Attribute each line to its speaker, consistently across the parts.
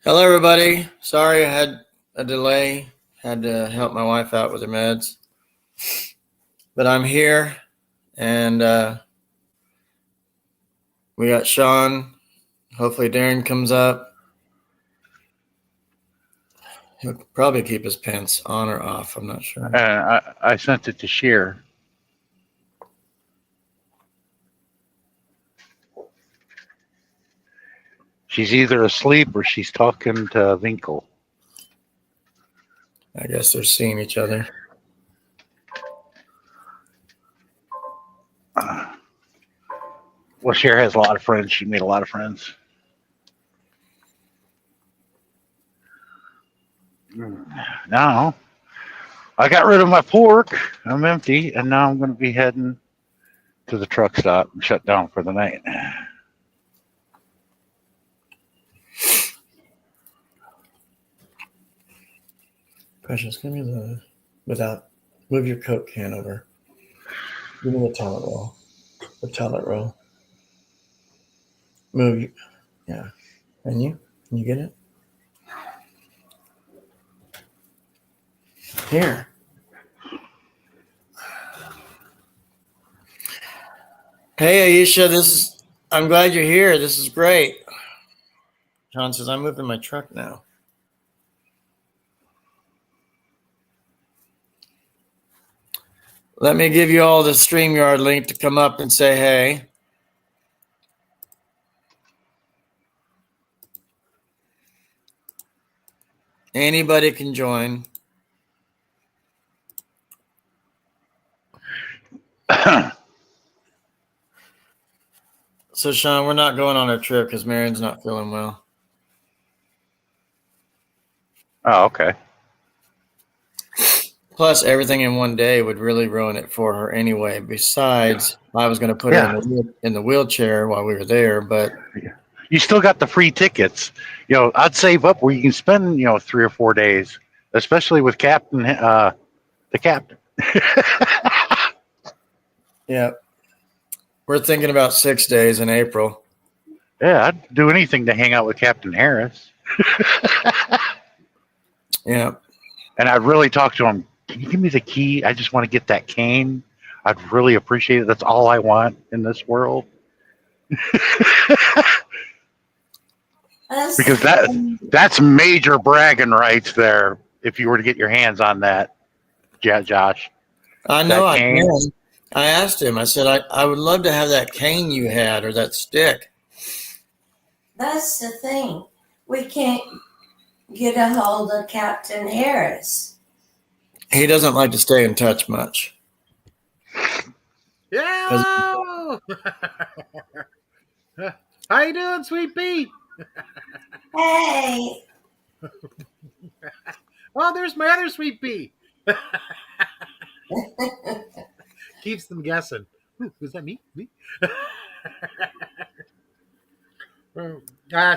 Speaker 1: Hello, everybody. Sorry I had a delay. Had to help my wife out with her meds. But I'm here, and we got Sean. Hopefully, Darren comes up. He'll probably keep his pants on or off. I'm not sure.
Speaker 2: I sent it to Sheer. She's either asleep or she's talking to Winkle.
Speaker 1: I guess they're seeing each other.
Speaker 2: Well, Cher has a lot of friends. She made a lot of friends. Now, I got rid of my pork. I'm empty, and now I'm going to be heading to the truck stop and shut down for the night.
Speaker 1: Precious, give me without, move your Coke can over. Give me the toilet roll. The toilet roll. Move, yeah. Can you get it? Here. Hey, Aisha, I'm glad you're here. This is great. John says, I'm moving my truck now. Let me give you all the StreamYard link to come up and say hey. Anybody can join. So, Sean, we're not going on a trip because Marion's not feeling well.
Speaker 2: Oh, okay.
Speaker 1: Plus, everything in one day would really ruin it for her anyway. Besides, I was going to put her in the wheelchair while we were there, but
Speaker 2: you still got the free tickets. I'd save up where you can spend 3 or 4 days, especially with the captain.
Speaker 1: Yeah, we're thinking about 6 days in April.
Speaker 2: Yeah, I'd do anything to hang out with Captain Harris.
Speaker 1: Yeah.
Speaker 2: And I'd really talk to him. Can you give me the key? I just want to get that cane. I'd really appreciate it. That's all I want in this world. Because that's major bragging rights there. If you were to get your hands on that, Josh.
Speaker 1: I know I can. I asked him. I said, I would love to have that cane you had or that stick.
Speaker 3: That's the thing. We can't get a hold of Captain Harris.
Speaker 1: He doesn't like to stay in touch much.
Speaker 4: Yeah. How you doing, Sweet Pea?
Speaker 3: Hey.
Speaker 4: Oh, there's my other Sweet Pea. Keeps them guessing. Was that me?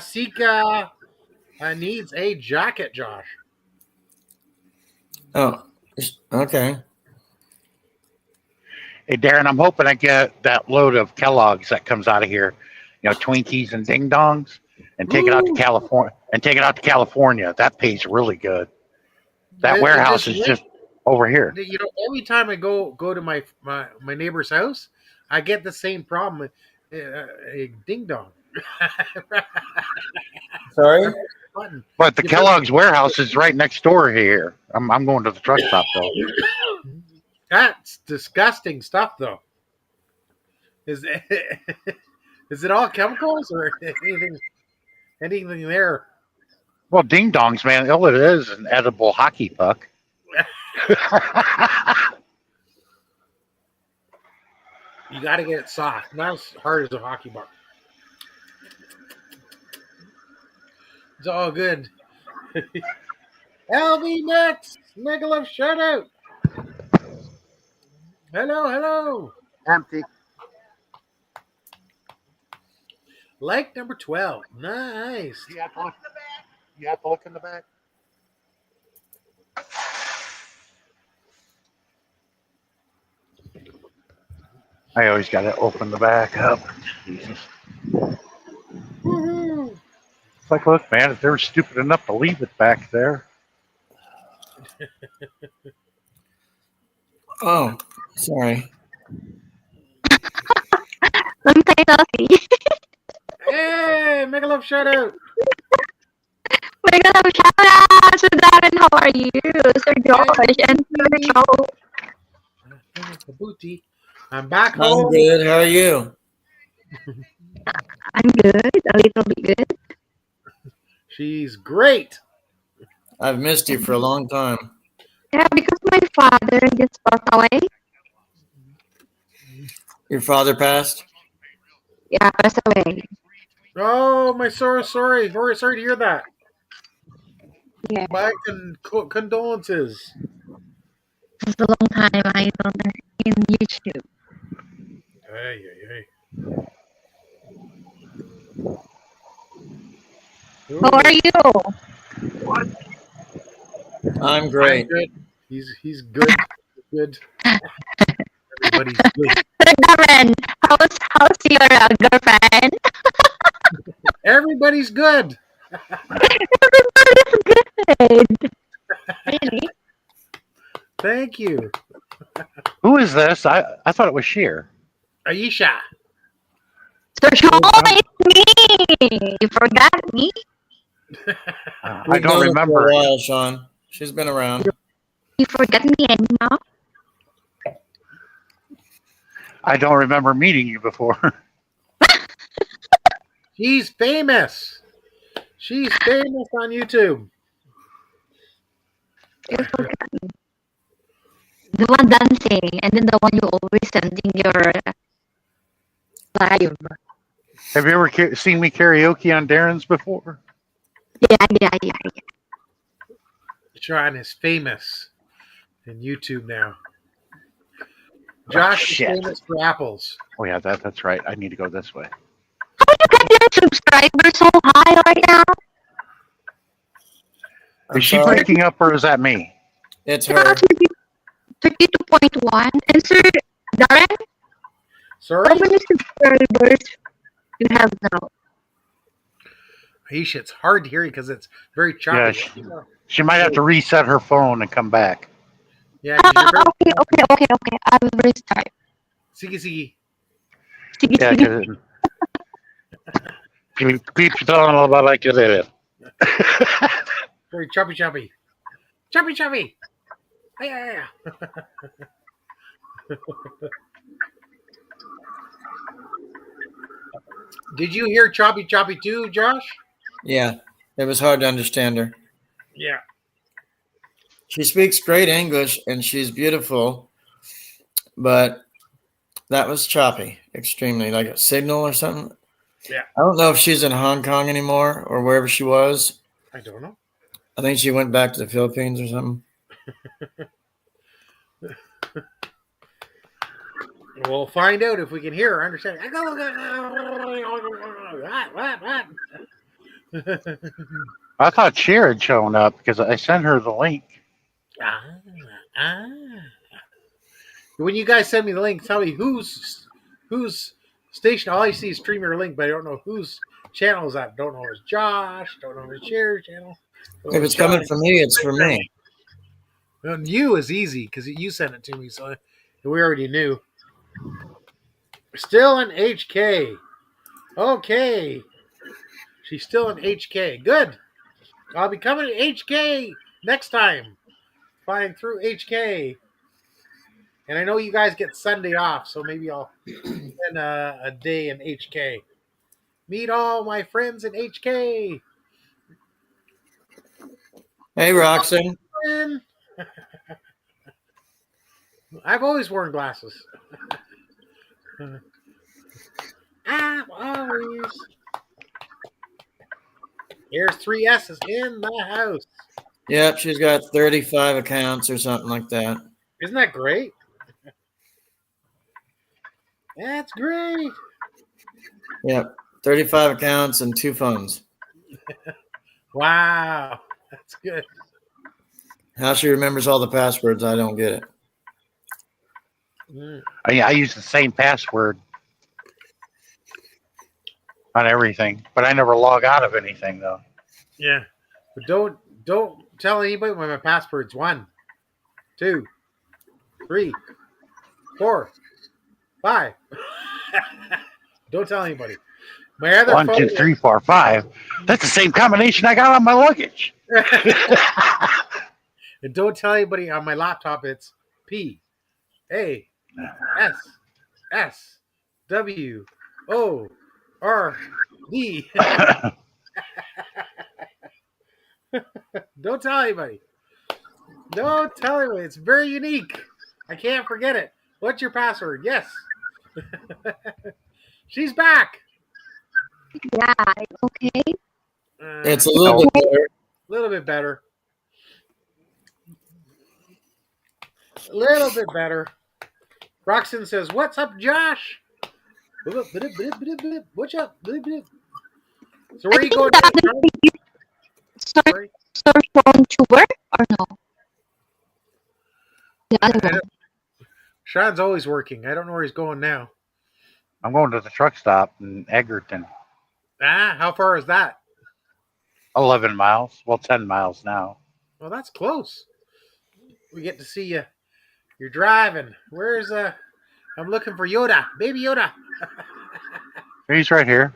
Speaker 4: Sika needs a jacket, Josh.
Speaker 1: Oh, okay.
Speaker 2: Hey, Darren, I'm hoping I get that load of Kellogg's that comes out of here, Twinkies and Ding Dongs, and take it out to California. That pays really good. That warehouse is just over here.
Speaker 4: Every time I go to my neighbor's house, I get the same problem. A ding dong.
Speaker 1: Sorry?
Speaker 2: But the Kellogg's warehouse is right next door here. I'm going to the truck stop, though.
Speaker 4: That's disgusting stuff, though. Is it all chemicals or anything there?
Speaker 2: Well, Ding Dongs, man, all it is an edible hockey puck.
Speaker 4: You got to get it soft, not as hard as a hockey puck. It's all good. LV Nuts, Megalove shout out. Hello.
Speaker 2: Empty.
Speaker 4: Like number 12. Nice.
Speaker 2: You have to look in the back. I always got to open the back up. Jesus.
Speaker 4: Woo-hoo.
Speaker 2: It's like, look, man, if they were stupid enough to leave it back there.
Speaker 1: Oh, sorry.
Speaker 5: Long time no see.
Speaker 4: Hey, make a love shout out.
Speaker 5: We're gonna have shout out to Darren. How are you, Sir George and Sir Joe?
Speaker 4: Booty. I'm back
Speaker 1: I'm
Speaker 4: home.
Speaker 1: good. How are you?
Speaker 5: I'm good, a little bit good.
Speaker 4: She's great.
Speaker 1: I've missed you for a long time.
Speaker 5: Yeah, because my father just passed away.
Speaker 1: Your father passed?
Speaker 5: Yeah, passed away.
Speaker 4: Oh, my sorry to hear that.
Speaker 5: Yeah,
Speaker 4: My condolences.
Speaker 5: it's a long time I don't know in YouTube.
Speaker 4: Hey.
Speaker 5: How are you?
Speaker 1: I'm
Speaker 4: I'm
Speaker 1: great.
Speaker 4: good. He's good. Good. Everybody's good.
Speaker 5: Sir Darren, how's your girlfriend?
Speaker 4: Everybody's good.
Speaker 5: Everybody's good. Really?
Speaker 4: Thank you,
Speaker 2: Who is this? I thought it was Sheer.
Speaker 4: Aisha.
Speaker 5: Sir Sean, it's me. You forgot me?
Speaker 2: I
Speaker 1: We've
Speaker 2: don't
Speaker 1: known her
Speaker 2: remember.
Speaker 1: for a while, Sean. She's been around.
Speaker 5: You forgot me anyhow?
Speaker 2: I don't remember meeting you before.
Speaker 4: She's famous. She's famous on YouTube.
Speaker 5: You forgot me. The one dancing, and then the one you always sending your live.
Speaker 2: Have you ever seen me karaoke on Darren's before?
Speaker 5: Yeah.
Speaker 4: Sean is famous in YouTube now. Josh is
Speaker 2: shit.
Speaker 4: famous for apples.
Speaker 2: Oh yeah, that's right. I need to go this way.
Speaker 5: How you get your subscribers so high right now?
Speaker 1: I'm
Speaker 2: Is she
Speaker 1: sorry.
Speaker 2: breaking up or is that me?
Speaker 1: It's
Speaker 5: Yeah,
Speaker 1: her.
Speaker 5: 32.1. And Sir Darren, how
Speaker 4: Sorry?
Speaker 5: many subscribers you have now?
Speaker 4: Aisha, it's hard to hear you because it's very
Speaker 2: Yeah,
Speaker 4: choppy.
Speaker 2: she might have to reset her phone and come back.
Speaker 4: Yeah, 'cause you're very
Speaker 5: Okay. I will restart.
Speaker 4: Sige.
Speaker 5: Sige,
Speaker 2: Yeah,
Speaker 5: sige.
Speaker 2: keep talking about like you did.
Speaker 4: Very choppy. Choppy. Yeah. Did you hear choppy too, Josh?
Speaker 1: Yeah, it was hard to understand her.
Speaker 4: Yeah.
Speaker 1: She speaks great English and she's beautiful, but that was choppy, extremely, like a signal or something.
Speaker 4: Yeah.
Speaker 1: I don't know if she's in Hong Kong anymore or wherever she was.
Speaker 4: I don't know.
Speaker 1: I think she went back to the Philippines or something.
Speaker 4: We'll find out if we can hear her. Understand?
Speaker 2: I thought Cher had shown up because I sent her the link.
Speaker 4: When you guys send me the link, tell me whose station. All I see is stream your link, but I don't know whose channel is that. Don't know if it's Josh. Don't know if it's Cher's channel.
Speaker 1: If it's coming from me, it's for me.
Speaker 4: And you is easy because you sent it to me, so we already knew. Still in HK. Okay. She's still in HK. Good. I'll be coming to HK next time. Flying through HK. And I know you guys get Sunday off, so maybe I'll spend a day in HK. Meet all my friends in HK.
Speaker 1: Hey, Roxanne.
Speaker 4: I've always worn glasses. Always. There's 3 S's in the house.
Speaker 1: Yep, she's got 35 accounts or something like that.
Speaker 4: Isn't that great? That's great.
Speaker 1: Yep, 35 accounts and 2 phones.
Speaker 4: Wow. That's good.
Speaker 1: How she remembers all the passwords, I don't get it.
Speaker 4: Mm.
Speaker 2: I use the same password. on everything, but I never log out of anything though.
Speaker 4: Yeah. But don't tell anybody when my password's 1, 2, 3, 4, 5. Don't tell anybody. My other
Speaker 2: 1,
Speaker 4: phone
Speaker 2: 2, 3, 4, 5. That's the same combination I got on my luggage.
Speaker 4: And don't tell anybody on my laptop it's P A S S W O R D. Don't tell anybody. Don't tell anybody. It's very unique. I can't forget it. What's your password? Yes. She's back.
Speaker 5: Yeah, it's okay.
Speaker 1: It's a little bit better.
Speaker 4: Little bit better. A little bit better. Roxanne says, "What's up, Josh? What's up? So where are you going
Speaker 5: I
Speaker 4: today?
Speaker 5: think that
Speaker 4: Sorry?
Speaker 5: search phone tuber or no? The other
Speaker 4: I
Speaker 5: one.
Speaker 4: don't- Sean's always working. I don't know where he's going now.
Speaker 2: I'm going to the truck stop in Egerton.
Speaker 4: How far is that?
Speaker 2: 11 miles. Well, 10 miles now.
Speaker 4: Well, that's close. We get to see you. You're driving. Where's I'm looking for Yoda, baby Yoda.
Speaker 2: He's right here.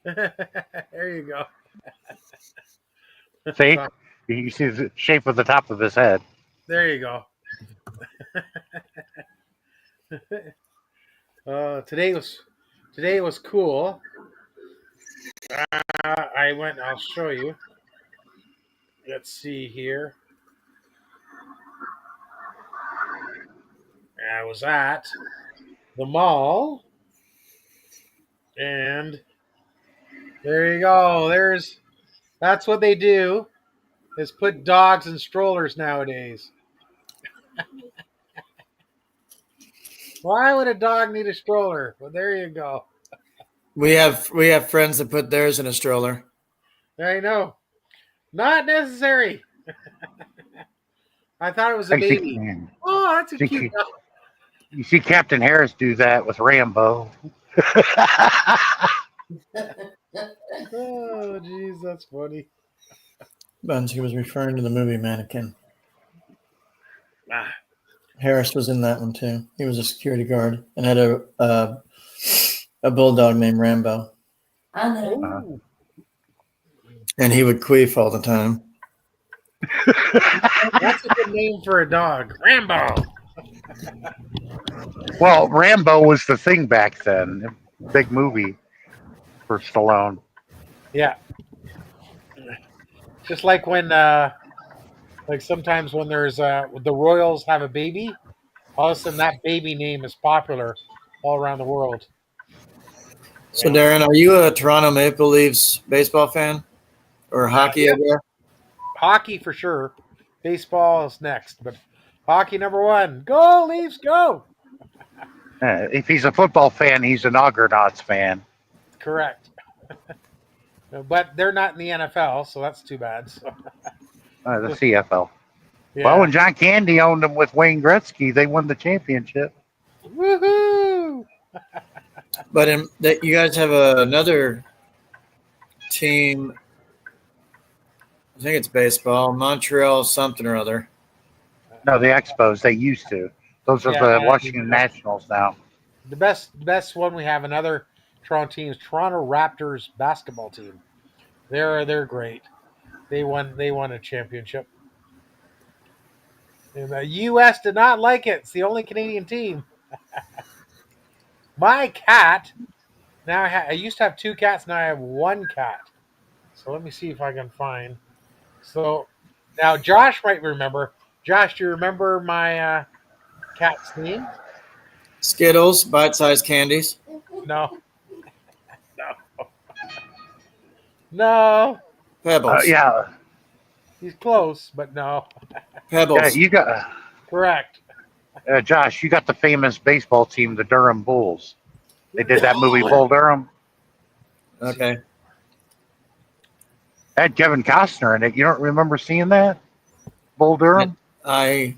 Speaker 4: There you go.
Speaker 2: See? You see the shape of the top of his head.
Speaker 4: There you go. Today was cool. I'll show you. Let's see here. I was at the mall, and there you go. That's what they do, is put dogs in strollers nowadays. Why would a dog need a stroller? Well, there you go.
Speaker 1: We have friends that put theirs in a stroller.
Speaker 4: I know. Not necessary. I thought it was a
Speaker 2: I see-
Speaker 4: baby. Oh, that's a
Speaker 2: See-
Speaker 4: cute dog.
Speaker 2: You see Captain Harris do that with Rambo.
Speaker 4: Oh, jeez, that's funny.
Speaker 1: Buns, he was referring to the movie Mannequin.
Speaker 4: Ah,
Speaker 1: Harris was in that one too. He was a security guard and had a bulldog named Rambo,
Speaker 3: I know.
Speaker 4: ooh.
Speaker 1: and he would queef all the time.
Speaker 4: That's a good name for a dog. Rambo.
Speaker 2: Well, Rambo was the thing back then. Big movie for Stallone.
Speaker 4: Yeah. Just like when, like sometimes when there's the Royals have a baby, all of a sudden that baby name is popular all around the world.
Speaker 1: So, Darren, are you a Toronto Maple Leafs baseball fan or hockey?
Speaker 4: Yeah.
Speaker 1: I guess?
Speaker 4: Hockey for sure. Baseball is next, but hockey number 1. Go Leafs, go!
Speaker 2: If he's a football fan, he's an Argonauts fan.
Speaker 4: Correct. But they're not in the NFL, so that's too bad. So,
Speaker 2: The CFL.
Speaker 4: yeah.
Speaker 2: Well, when John Candy owned them with Wayne Gretzky, they won the championship.
Speaker 4: Woohoo!
Speaker 1: But you guys have another team. I think it's baseball, Montreal something or other.
Speaker 2: No, the Expos. They used to. Those are
Speaker 4: Yeah,
Speaker 2: the Washington Nationals now.
Speaker 4: The best one we have, another Toronto team, is Toronto Raptors basketball team. They're great. They won a championship. And the U.S. did not like it. It's the only Canadian team. My cat. Now I used to have 2 cats. Now I have 1 cat. So let me see if I can find. So now Josh might remember. Josh, do you remember my cat's name?
Speaker 1: Skittles, bite-sized candies.
Speaker 4: No. No.
Speaker 1: Pebbles.
Speaker 2: Yeah,
Speaker 4: He's close, but no.
Speaker 1: Pebbles.
Speaker 2: you got
Speaker 4: Correct.
Speaker 2: Josh. You got the famous baseball team, the Durham Bulls. They did that movie Bull Durham.
Speaker 1: Okay.
Speaker 2: Had Kevin Costner in it. You don't remember seeing that? Bull Durham?
Speaker 1: I've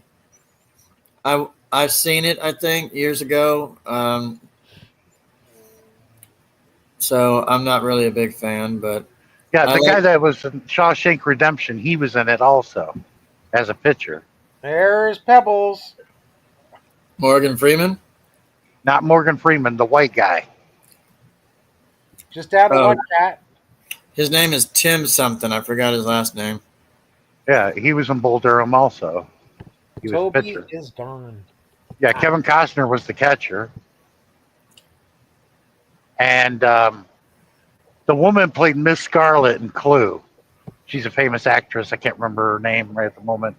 Speaker 1: seen it, I think, years ago. so I'm not really a big fan. But
Speaker 2: Yeah,
Speaker 1: I
Speaker 2: the
Speaker 1: like
Speaker 2: guy that was in Shawshank Redemption, he was in it also as a pitcher.
Speaker 4: There's Pebbles.
Speaker 1: Morgan Freeman.
Speaker 2: Not Morgan Freeman, the white guy.
Speaker 4: Just down to
Speaker 1: Oh,
Speaker 4: one cat.
Speaker 1: his name is Tim something. I forgot his last name.
Speaker 2: Yeah, he was in Bull Durham also. He was a
Speaker 4: Toby
Speaker 2: pitcher.
Speaker 4: is gone.
Speaker 2: Yeah, Kevin Costner was the catcher. And the woman played Miss Scarlet in Clue. She's a famous actress. I can't remember her name right at the moment.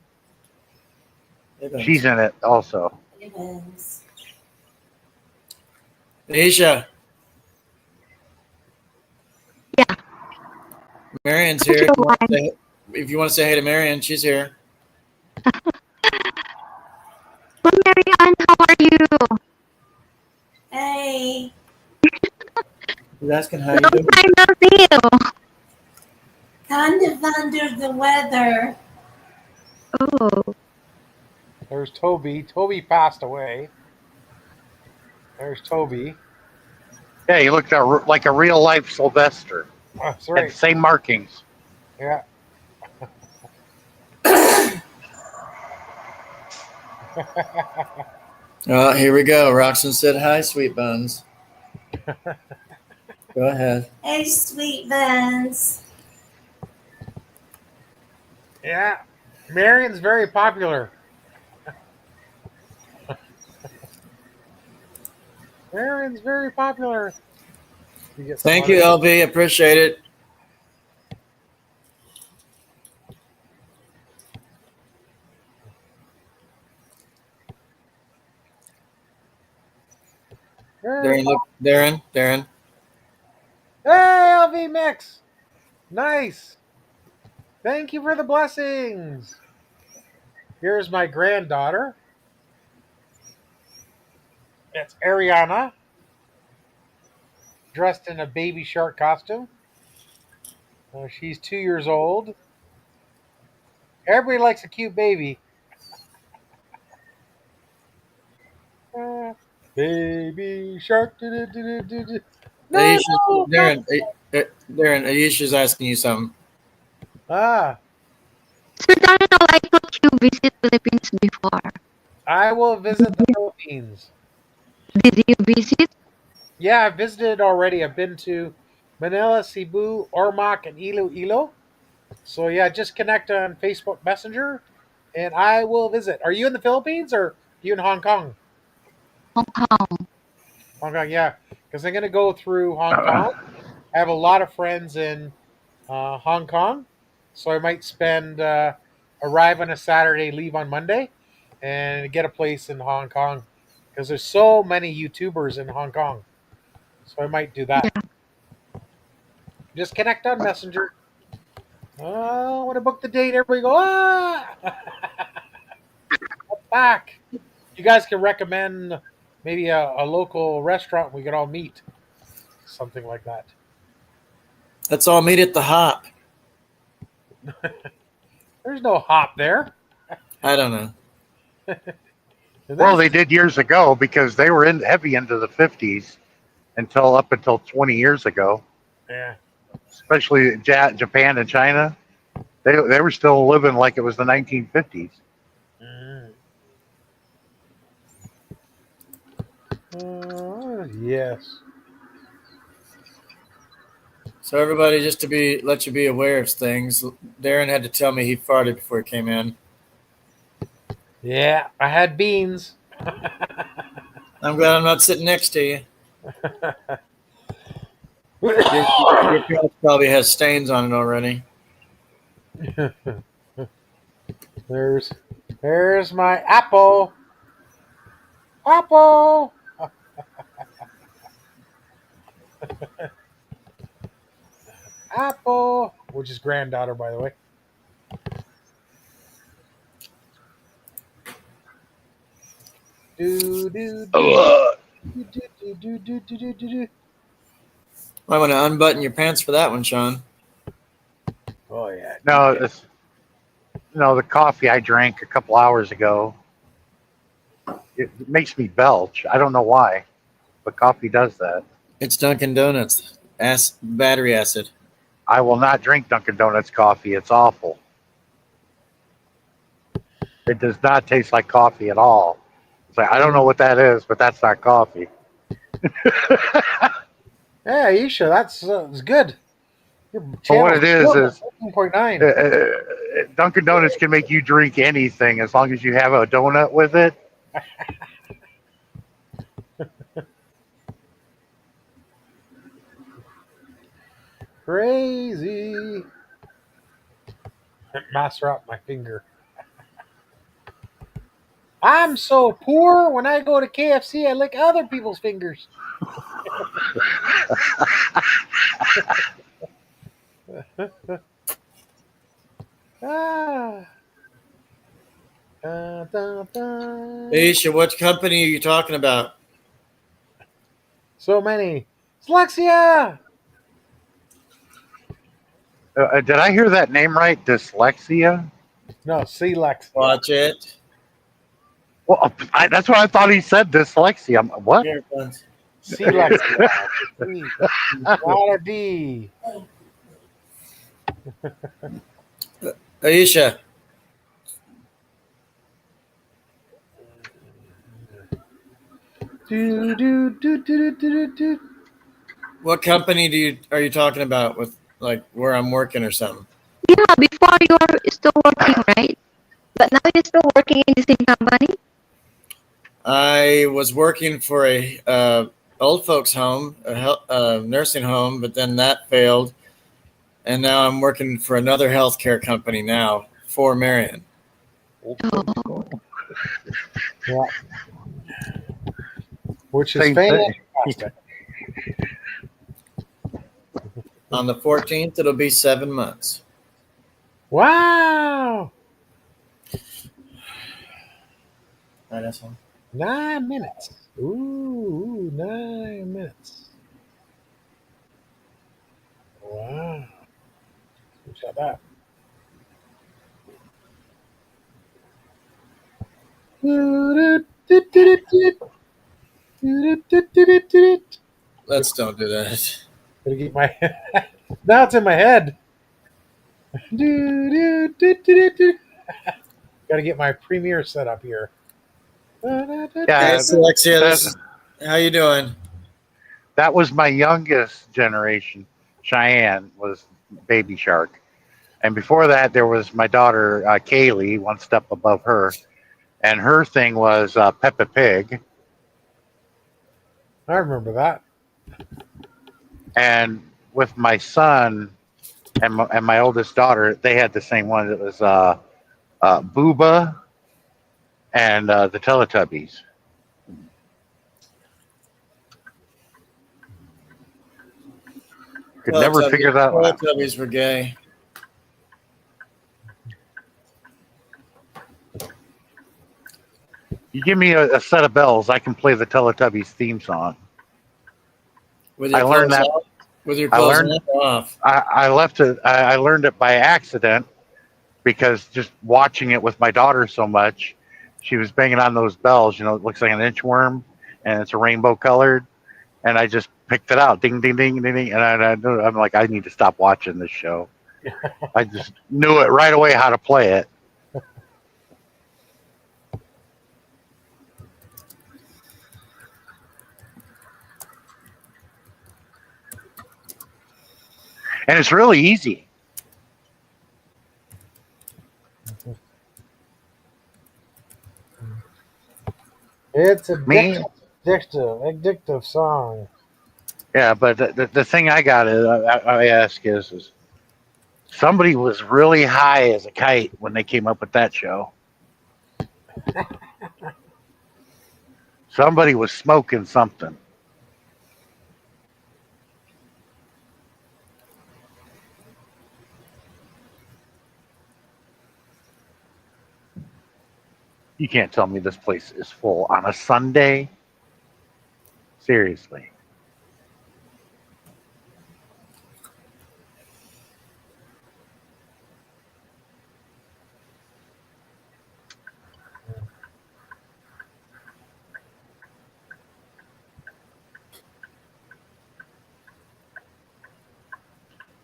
Speaker 2: She's in it also.
Speaker 3: Evans.
Speaker 1: Aisha.
Speaker 5: Yeah.
Speaker 1: Marion's here. If you want to say hey to Marion, she's here.
Speaker 5: Well, Marianne, how are you?
Speaker 3: Hey,
Speaker 1: He's asking how you
Speaker 5: Long
Speaker 1: doing.
Speaker 5: time no see you.
Speaker 3: kind of under the weather.
Speaker 5: Oh,
Speaker 4: There's Toby. Toby passed away. There's Toby.
Speaker 2: Yeah, he looked like a real life Sylvester.
Speaker 4: That's
Speaker 2: Had
Speaker 4: right.
Speaker 2: the same markings.
Speaker 4: Yeah.
Speaker 1: Oh, here we go. Roxanne said hi, sweet buns. Go ahead.
Speaker 3: Hey, sweet buns.
Speaker 4: Yeah. Marion's very popular. Marion's very popular.
Speaker 1: Thank you, LB. Appreciate it. Darren, look, Darren.
Speaker 4: Hey, LV Mix. Nice. Thank you for the blessings. Here's my granddaughter. It's Ariana, dressed in a baby shark costume. She's 2 years old. Everybody likes a cute baby. Baby shark. No,
Speaker 1: Aisha,
Speaker 4: no,
Speaker 1: Darren, Darren, Aisha's asking you something.
Speaker 4: Ah,
Speaker 5: so Darren, I thought you visit Philippines before.
Speaker 4: I will visit the Philippines.
Speaker 5: Did you visit?
Speaker 4: Yeah, I visited already. I've been to Manila, Cebu, Ormoc, and Iloilo. So yeah, just connect on Facebook Messenger, and I will visit. Are you in the Philippines or are you in Hong Kong?
Speaker 5: Hong Kong.
Speaker 4: Hong Kong, yeah, because I'm gonna go through Hong Kong. I have a lot of friends in Hong Kong, so I might arrive on a Saturday, leave on Monday, and get a place in Hong Kong because there's so many YouTubers in Hong Kong. So I might do that.
Speaker 5: Yeah.
Speaker 4: Just connect on Messenger. Oh, I want to book the date. Everybody go, ah! I'm back. You guys can recommend maybe a local restaurant we could all meet. Something like that.
Speaker 1: Let's all meet at the Hop.
Speaker 4: There's no hop there.
Speaker 1: I don't know.
Speaker 2: Well, they did years ago because they were heavy into the 50s up until 20 years ago.
Speaker 4: Yeah.
Speaker 2: Especially Japan and China. They were still living like it was the 1950s.
Speaker 4: Yes.
Speaker 1: So everybody, just to let you be aware of things, Darren had to tell me he farted before he came in.
Speaker 4: Yeah, I had beans.
Speaker 1: I'm glad I'm not sitting next to you. Your pants probably has stains on it already.
Speaker 4: There's my apple. Apple. Apple, which is granddaughter, by the way. Do do do.
Speaker 1: I want to unbutton your pants for that one, Sean.
Speaker 4: Oh yeah.
Speaker 2: No, the coffee I drank a couple hours ago, it makes me belch. I don't know why, but coffee does that.
Speaker 1: It's Dunkin' Donuts. battery acid.
Speaker 2: I will not drink Dunkin' Donuts coffee. It's awful. It does not taste like coffee at all. It's like I don't know what that is, but that's not coffee.
Speaker 4: Yeah, Aisha, that's good. Your
Speaker 2: But what it is
Speaker 4: 14.9.
Speaker 2: Dunkin' Donuts can make you drink anything as long as you have a donut with it.
Speaker 4: Crazy. Master up my finger. I'm so poor. When I go to KFC, I lick other people's fingers. Ah. Da, da, da.
Speaker 1: Aisha, what company are you talking about?
Speaker 4: So many. Dyslexia.
Speaker 2: Did I hear that name right? Dyslexia?
Speaker 4: No, Celexia.
Speaker 1: Watch it.
Speaker 2: Well, that's what I thought he said. Dyslexia. What?
Speaker 1: Here, friends.
Speaker 4: Celexia. Not a D.
Speaker 1: Aisha,
Speaker 4: Do, do, do, do, do, do, do.
Speaker 1: what company are you talking about with like where I'm working or something?
Speaker 5: Yeah, before you are still working, right? But now you're still working in the same company?
Speaker 1: I was working for a old folks home, a nursing home, but then that failed, and now I'm working for another healthcare company now for Marion.
Speaker 5: Oh.
Speaker 4: Yeah. Which is
Speaker 2: Same thing.
Speaker 4: fantastic.
Speaker 1: On the 14th, it'll be 7 months.
Speaker 4: Wow.
Speaker 1: Right, that's one.
Speaker 4: 9 minutes. Ooh, 9 minutes. Wow. Who shot that?
Speaker 1: Let's don't do that.
Speaker 4: Gotta get my now it's in my head. Gotta get my Premiere set up here.
Speaker 2: Yeah,
Speaker 1: Yes, Alexia,
Speaker 2: that,
Speaker 1: how you doing?
Speaker 2: that was my youngest generation. Cheyenne was Baby Shark. And before that, there was my daughter, Kaylee, one step above her. And her thing was Peppa Pig.
Speaker 4: I remember that.
Speaker 2: And with my son and my oldest daughter, they had the same one. It was Booba and the Teletubbies. Could never figure that one out.
Speaker 1: Teletubbies were gay.
Speaker 2: You give me a set of bells, I can play the Teletubbies theme song.
Speaker 1: With your
Speaker 2: I learned
Speaker 1: clothes
Speaker 2: that.
Speaker 1: off? With your
Speaker 2: I
Speaker 1: clothes
Speaker 2: learned-
Speaker 1: on or off.
Speaker 2: I left it. I learned it by accident because just watching it with my daughter so much, she was banging on those bells. You know, it looks like an inchworm, and it's a rainbow colored. And I just picked it out, ding, ding, ding, ding, ding. And I'm like, I need to stop watching this show. I just knew it right away how to play it. And it's really easy.
Speaker 4: It's
Speaker 2: Me?
Speaker 4: addictive song.
Speaker 2: Yeah, but the thing I got is I ask is somebody was really high as a kite when they came up with that show. Somebody was smoking something. You can't tell me this place is full on a Sunday. Seriously.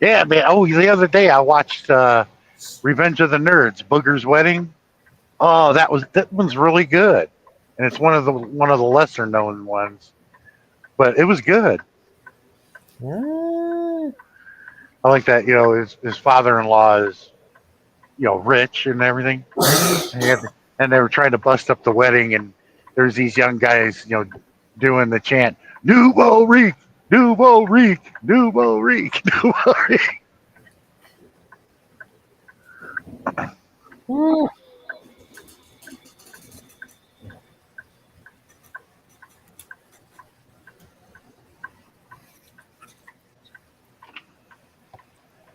Speaker 2: Yeah, man. Oh, the other day I watched Revenge of the Nerds, Booger's Wedding. Oh, that one's really good, and it's one of the lesser known ones, but it was good.
Speaker 4: Mm.
Speaker 2: I like that. His father-in-law is rich and everything, and they were trying to bust up the wedding, and there's these young guys doing the chant "Nouveau Rique, Nouveau Rique, Nouveau Rique, Nouveau Rique."
Speaker 4: Ooh.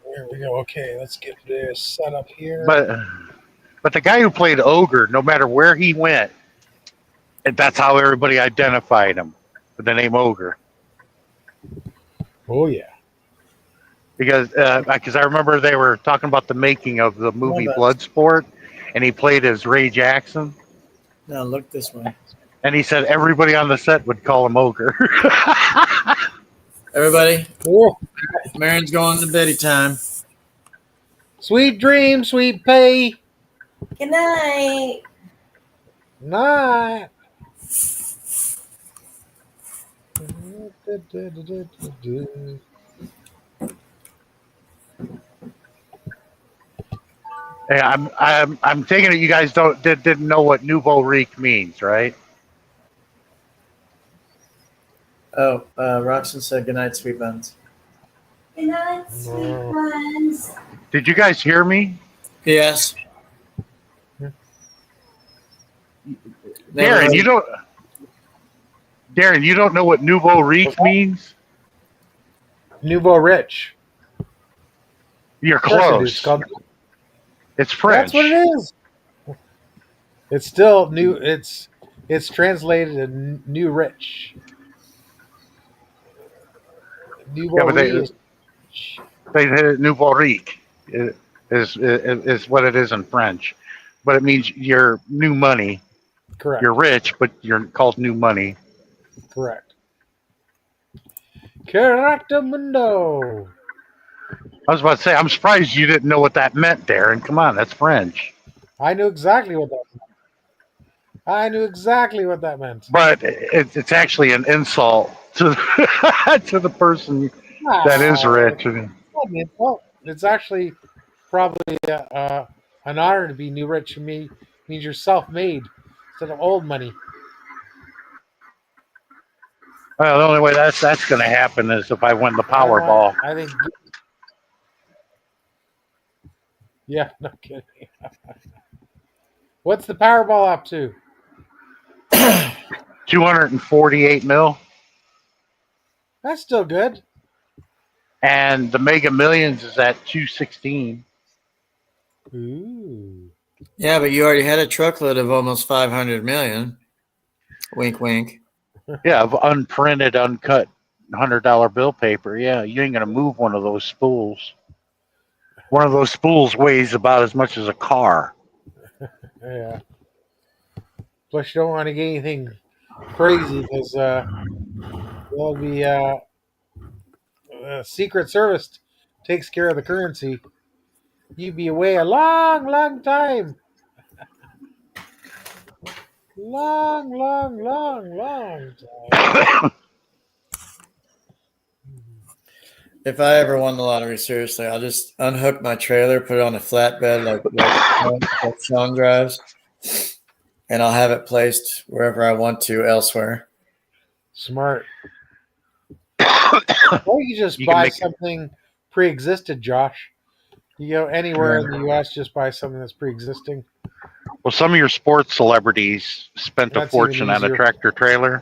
Speaker 4: There we go. Okay, let's get this set up here.
Speaker 2: But the guy who played Ogre, no matter where he went, and that's how everybody identified him with the name Ogre.
Speaker 4: Oh yeah.
Speaker 2: Because I remember they were talking about the making of the movie Bloodsport, and he played as Ray Jackson,
Speaker 1: Now look this way.
Speaker 2: and he said everybody on the set would call him Ogre.
Speaker 1: Everybody,
Speaker 4: Oh,
Speaker 1: Marion's going to beddy time.
Speaker 4: sweet dreams, sweet pay.
Speaker 3: Good night.
Speaker 4: Night.
Speaker 2: Hey, I'm taking it you guys didn't know what Nouveau Rique means, right?
Speaker 1: Oh, Roxanne said goodnight, sweet buns.
Speaker 3: Good night, sweet ones.
Speaker 2: Did you guys hear me?
Speaker 1: Yes.
Speaker 2: Darren, you don't know what Nouveau Rique means?
Speaker 4: Nouveau Rich.
Speaker 2: You're
Speaker 4: Of course it is.
Speaker 2: close. It's French.
Speaker 4: That's what it is. It's still new. It's translated to new rich. Nouveau
Speaker 2: but they
Speaker 4: Riche.
Speaker 2: said Nouveau Rique is what it is in French, but it means you're new money.
Speaker 4: Correct.
Speaker 2: You're rich, but you're called new money.
Speaker 4: Correct. Correctamundo.
Speaker 2: I was about to say, I'm surprised you didn't know what that meant, Darren. Come on, that's French.
Speaker 4: I knew exactly what that meant.
Speaker 2: But it's actually an insult to to the person that is rich.
Speaker 4: Well, it's actually probably an honor to be new rich. For me, means you're self-made instead of old money.
Speaker 2: Well, the only way that's going to happen is if I win the Powerball.
Speaker 4: I think. Yeah, no kidding. What's the Powerball up to?
Speaker 2: 248 mil.
Speaker 4: That's still good.
Speaker 2: And the Mega Millions is at 216.
Speaker 4: Ooh.
Speaker 1: Yeah, but you already had a truckload of almost 500 million. Wink, wink.
Speaker 2: Yeah, of unprinted, uncut $100 bill paper. Yeah, you ain't gonna move one of those spools. One of those spools weighs about as much as a car.
Speaker 4: Yeah. Plus, you don't want to get anything crazy because there'll be Secret Service takes care of the currency. You'd be away a long, long time. Long, long, long, long time.
Speaker 1: If I ever won the lottery, seriously, I'll just unhook my trailer, put it on a flatbed like Sean drives, and I'll have it placed wherever I want to elsewhere.
Speaker 4: Smart. Or you just buy something pre-existed, Josh. You go anywhere in the U.S., just buy something that's pre-existing.
Speaker 2: Well, some of your sports celebrities spent a
Speaker 4: That's
Speaker 2: fortune
Speaker 4: even
Speaker 2: on a
Speaker 4: easier.
Speaker 2: tractor trailer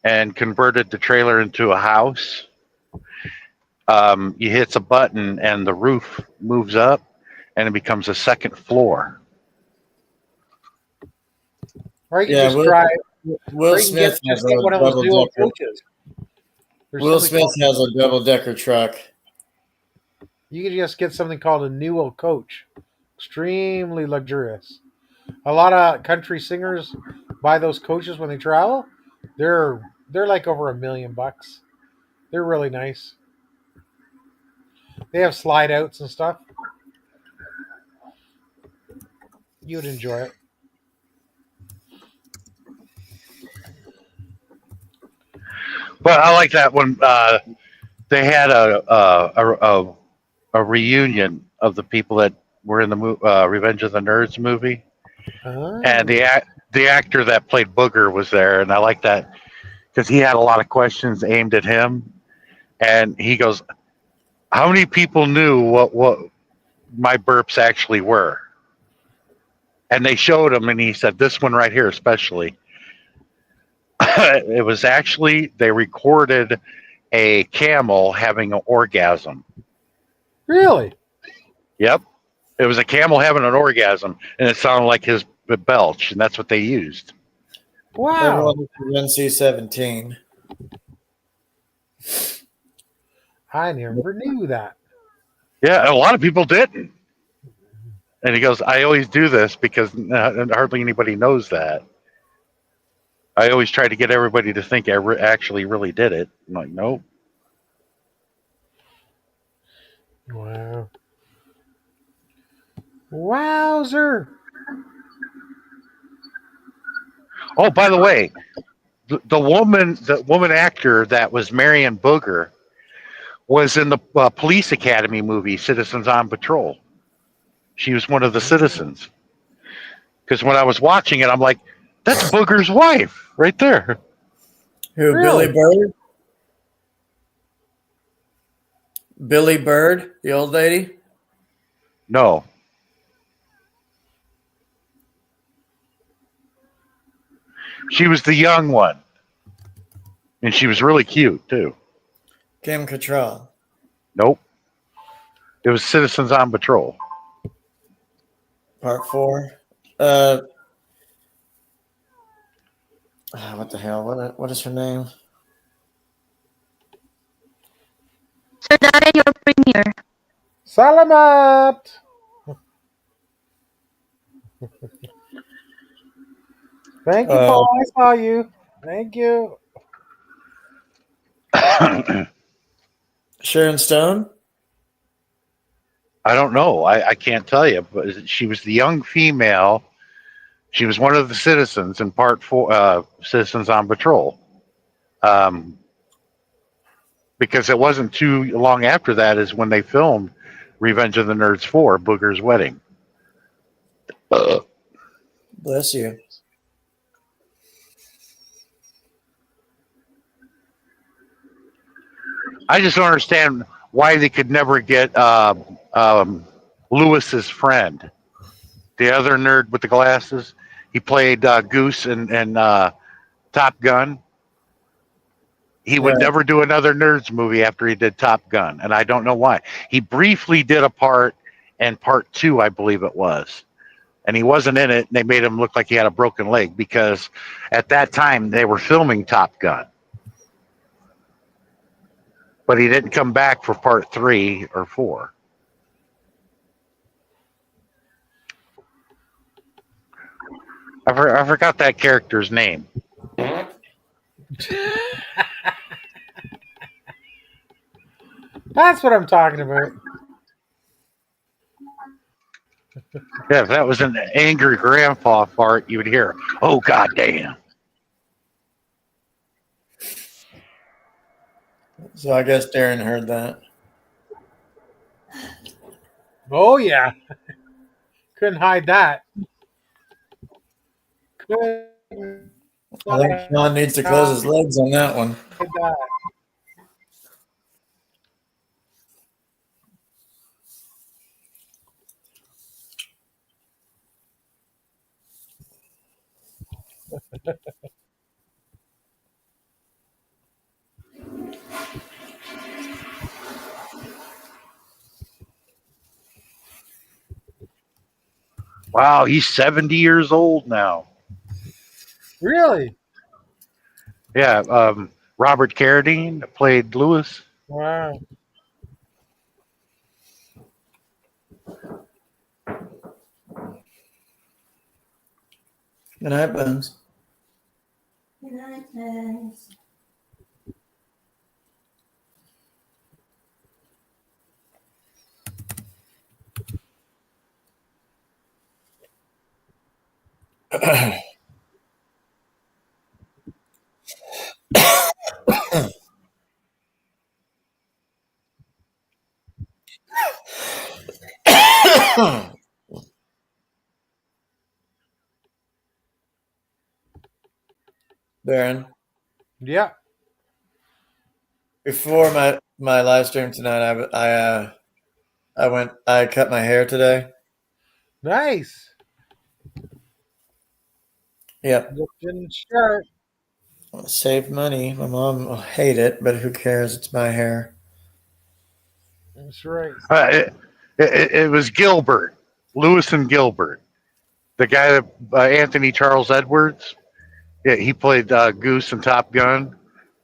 Speaker 2: and converted the trailer into a house. You hit a button and the roof moves up and it becomes a second floor.
Speaker 4: Or you can
Speaker 1: Yeah,
Speaker 4: just drive.
Speaker 1: Will
Speaker 4: or you can
Speaker 1: Smith
Speaker 4: get
Speaker 1: has a
Speaker 4: one of those
Speaker 1: double
Speaker 4: dual
Speaker 1: decker.
Speaker 4: coaches. There's
Speaker 1: Will
Speaker 4: something
Speaker 1: Smith has a double decker truck.
Speaker 4: You can just get something called a Newell coach. Extremely luxurious. A lot of country singers buy those coaches when they travel. They're like over $1 million. They're really nice. They have slide outs and stuff. You'd enjoy it.
Speaker 2: But I like that when they had a reunion of the people that were in the Revenge of the Nerds movie, and
Speaker 4: Oh.
Speaker 2: the actor that played Booger was there, and I like that because he had a lot of questions aimed at him, and he goes, "How many people knew what my burps actually were?" And they showed him, and he said, "This one right here, especially." It was actually they recorded a camel having an orgasm.
Speaker 4: Really?
Speaker 2: Yep. It was a camel having an orgasm, and it sounded like his belch, and that's what they used.
Speaker 4: Wow.
Speaker 1: Everyone is NC-17.
Speaker 4: I never knew that.
Speaker 2: Yeah, a lot of people didn't. And he goes, "I always do this because hardly anybody knows that. I always try to get everybody to think I actually really did it." I'm like, "Nope."
Speaker 4: Wow. Wowzer.
Speaker 2: Oh, by the way, the woman actor that was Marion Booger was in the Police Academy movie Citizens on Patrol. She was one of the citizens. Because when I was watching it, I'm like, "That's Booger's wife right there."
Speaker 1: Who?
Speaker 4: Really?
Speaker 1: Billy Bird? Billy Bird, the old lady?
Speaker 2: No. She was the young one. And she was really cute, too.
Speaker 1: Kim Cattrall.
Speaker 2: Nope. It was Citizens on Patrol.
Speaker 1: Part 4. What the hell? What is her name?
Speaker 5: So Darren, your premiere.
Speaker 4: Salamat. Thank you, Paul. I saw you. Thank you.
Speaker 1: Sharon Stone?
Speaker 2: I don't know. I can't tell you. But she was the young female. She was one of the citizens in Part 4, Citizens on Patrol. Because it wasn't too long after that is when they filmed Revenge of the Nerds 4, Booger's Wedding.
Speaker 1: Bless you.
Speaker 2: I just don't understand why they could never get Lewis's friend, the other nerd with the glasses. He played Goose in Top Gun. He would
Speaker 1: Right.
Speaker 2: never do another Nerds movie after he did Top Gun, and I don't know why. He briefly did a part in Part 2, I believe it was, and he wasn't in it, and they made him look like he had a broken leg because at that time they were filming Top Gun. But he didn't come back for Part 3 or 4. I forgot that character's name.
Speaker 4: That's what I'm talking about.
Speaker 2: Yeah, if that was an angry grandpa fart, you would hear, "Oh, goddamn."
Speaker 1: So I guess Darren heard that.
Speaker 4: Oh, yeah. Couldn't hide that. Couldn't
Speaker 1: I think Sean needs to close his legs on that one.
Speaker 4: hide that.
Speaker 2: Wow, he's 70 years old now.
Speaker 4: Really?
Speaker 2: Yeah, Robert Carradine played Lewis.
Speaker 4: Wow.
Speaker 1: Good night, Bones.
Speaker 3: Good night, guys.
Speaker 1: Darren,
Speaker 4: Yeah.
Speaker 1: before my live stream tonight, I cut my hair today.
Speaker 4: Nice.
Speaker 1: Yep.
Speaker 4: Looking sharp.
Speaker 1: Save money. My mom will hate it, but who cares? It's my hair.
Speaker 4: That's right.
Speaker 2: It was Gilbert, Lewis and Gilbert, the guy that Anthony Charles Edwards. Yeah, he played Goose in Top Gun.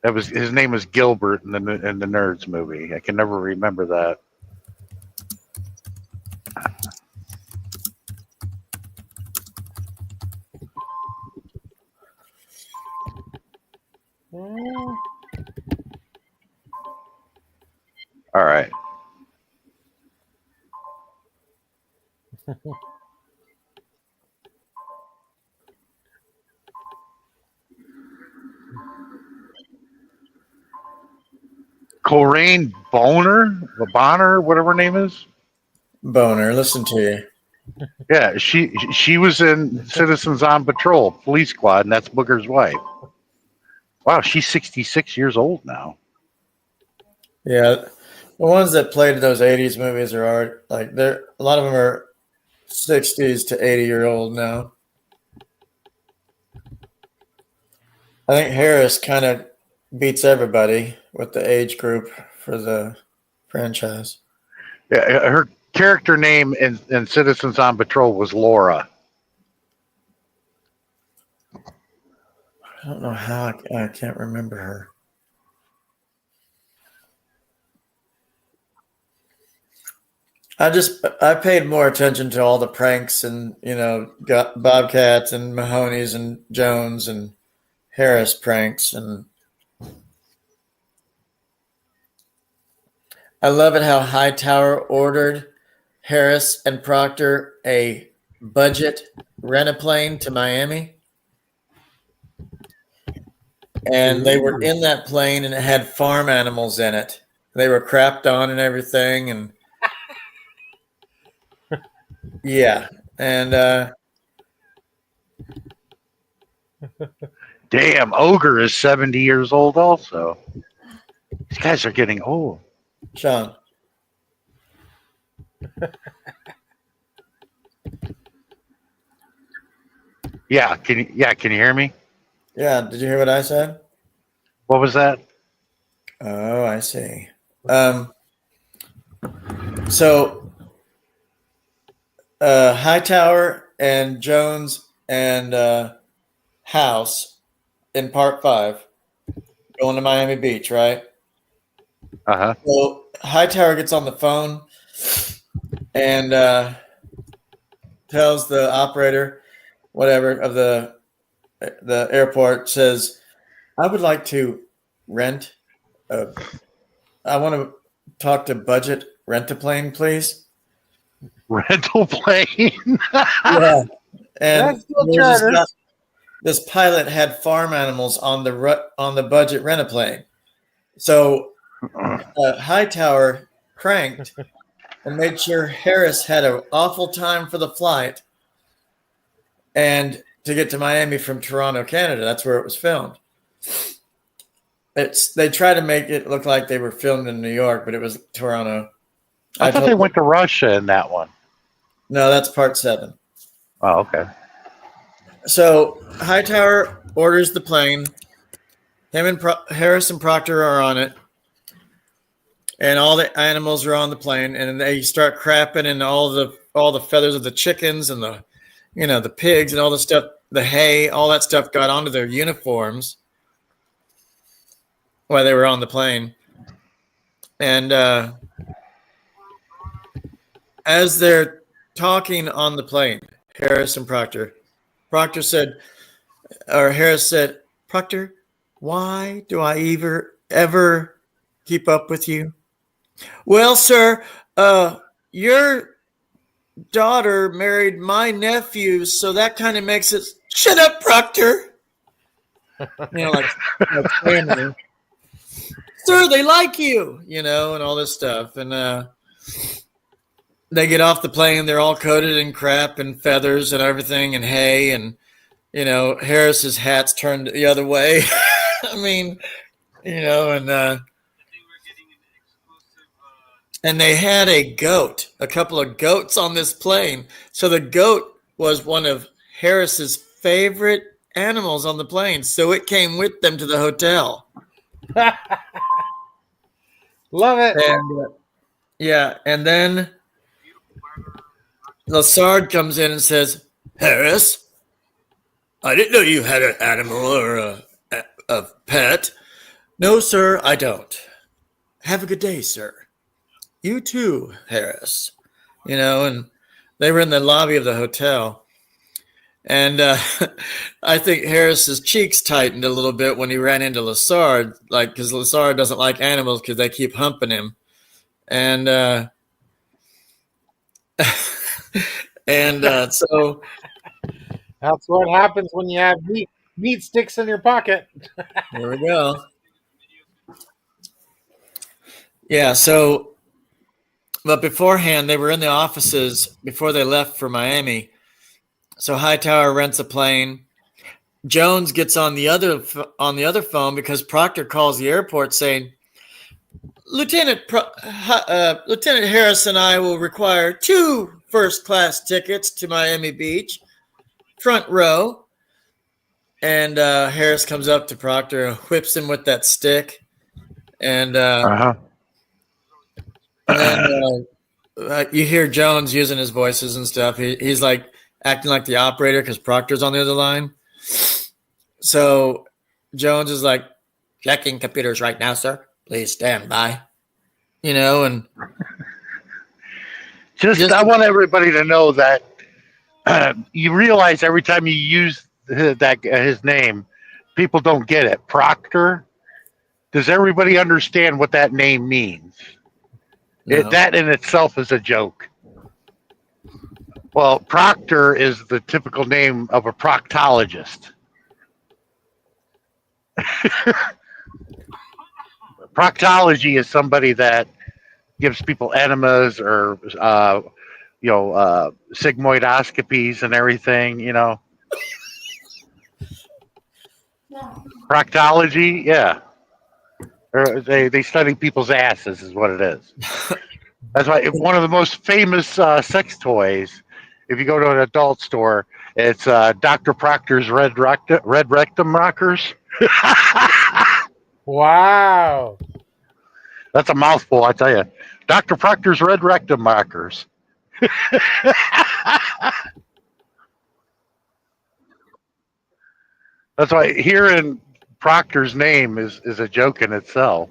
Speaker 2: That was his name was Gilbert in the Nerds movie. I can never remember that.
Speaker 4: Mm.
Speaker 2: All right. Coraine Bonner, whatever her name is.
Speaker 1: Boner, listen to you.
Speaker 2: Yeah, she was in Citizens on Patrol, Police Squad, and that's Booger's wife. Wow, she's 66 years old now.
Speaker 1: Yeah, the ones that played those '80s movies are like they're a lot of them are 60s to 80-year-old now. I think Harris kind of beats everybody with the age group for the franchise.
Speaker 2: Yeah, her character name in Citizens on Patrol was Laura.
Speaker 1: I don't know how I can't remember her. I paid more attention to all the pranks and got Bobcats and Mahoney's and Jones and Harris pranks, and I love it how Hightower ordered Harris and Proctor a budget rent-a-plane to Miami. And they were in that plane and it had farm animals in it. They were crapped on and everything. And yeah. And
Speaker 2: Damn, Ogre is 70 years old also. These guys are getting old.
Speaker 1: Sean.
Speaker 2: Yeah, can you hear me?
Speaker 1: Yeah, did you hear what I said?
Speaker 2: What was that?
Speaker 1: Oh, I see. So Hightower and Jones and House in part 5 going to Miami Beach, right?
Speaker 2: Uh-huh.
Speaker 1: So Hightower gets on the phone and tells the operator, whatever, of the airport, says, I would like to rent I want to talk to Budget Rent-A-Plane, please.
Speaker 2: Rental plane.
Speaker 1: Yeah. And
Speaker 4: That's still charters.
Speaker 1: this pilot had farm animals on the Budget Rent-A-Plane. So Hightower cranked and made sure Harris had an awful time for the flight and to get to Miami from Toronto, Canada. That's where it was filmed. They tried to make it look like they were filmed in New York, but it was Toronto.
Speaker 2: I thought they went to Russia in that one.
Speaker 1: No, that's part 7.
Speaker 2: Oh, okay.
Speaker 1: So Hightower orders the plane. Him and Harris and Proctor are on it, and all the animals are on the plane. And they start crapping, and all the feathers of the chickens and the pigs and all the stuff, the hay, all that stuff got onto their uniforms while they were on the plane. And as they're talking on the plane, Harris and Proctor said, or Harris said, Proctor, why do I ever keep up with you? Well, sir, your daughter married my nephew, so that kind of makes it Shut up, Proctor. Like family. Sir, they like you, and all this stuff. And they get off the plane. They're all coated in crap and feathers and everything and hay. And, Harris's hat's turned the other way. I mean, and they had a couple of goats on this plane. So the goat was one of Harris's favorite animals on the plane. So it came with them to the hotel.
Speaker 4: Love it.
Speaker 1: And and then Lassard comes in and says, Harris, I didn't know you had an animal or a pet. No, sir, I don't. Have a good day, sir. You too, Harris. And they were in the lobby of the hotel. And I think Harris's cheeks tightened a little bit when he ran into Lassard, because Lassard doesn't like animals because they keep humping him. And so
Speaker 4: that's what happens when you have meat sticks in your pocket.
Speaker 1: There we go. Yeah, so, but beforehand, they were in the offices before they left for Miami. So Hightower rents a plane. Jones gets on the other phone because Proctor calls the airport saying, Lieutenant Harris and I will require 2 first-class tickets to Miami Beach, front row. And Harris comes up to Proctor and whips him with that stick. And you hear Jones using his voices and stuff. He's like acting like the operator because Proctor's on the other line. So Jones is like, checking computers right now, sir. Please stand by. And
Speaker 2: I want everybody to know that you realize every time you use his name, people don't get it. Proctor. Does everybody understand what that name means?
Speaker 1: No.
Speaker 2: That in itself is a joke. Well, Proctor is the typical name of a proctologist. Proctology is somebody that gives people enemas or sigmoidoscopies and everything, Proctology, yeah. Or they study people's asses is what it is. That's why one of the most famous sex toys, if you go to an adult store, it's Dr. Proctor's red rectum rockers.
Speaker 4: Wow.
Speaker 2: That's a mouthful, I tell you. Dr. Proctor's red rectum rockers. That's why hearing Proctor's name is a joke in itself.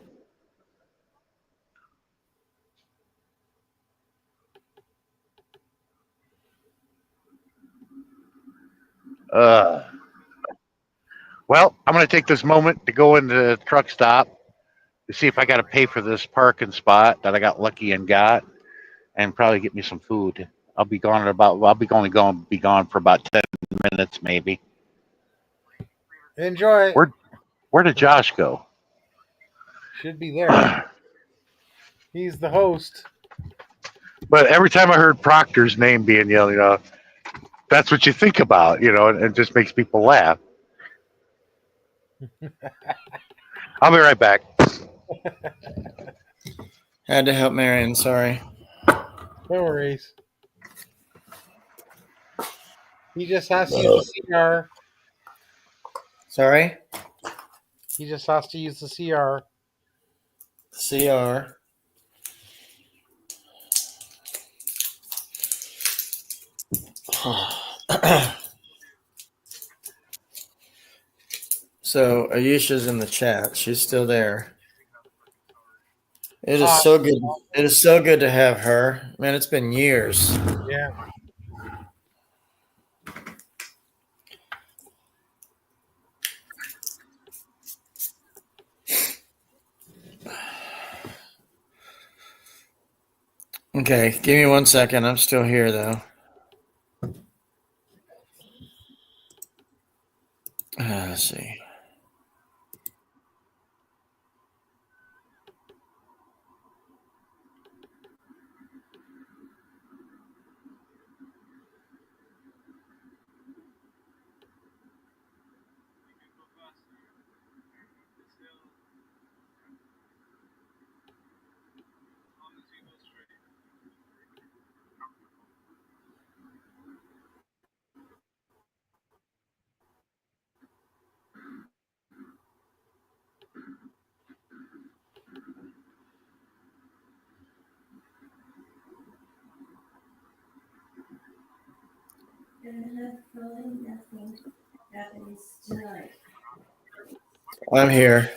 Speaker 2: Well, I'm going to take this moment to go into the truck stop to see if I got to pay for this parking spot that I got lucky and got, and probably get me some food. I'll be gone for about 10 minutes, maybe.
Speaker 4: Enjoy.
Speaker 2: Where did Josh go?
Speaker 4: Should be there. He's the host.
Speaker 2: But every time I heard Proctor's name being yelled, that's what you think about, and it just makes people laugh. I'll be right back.
Speaker 1: Had to help Marion, sorry.
Speaker 4: No worries. He just has to use the CR.
Speaker 1: Sorry?
Speaker 4: He just has to use the CR.
Speaker 1: CR. So Ayesha's in the chat. She's still there. It is so good. It is so good to have her. Man, it's been years.
Speaker 4: Yeah.
Speaker 1: Okay, give me 1 second. I'm still here though. Let's see. I'm here.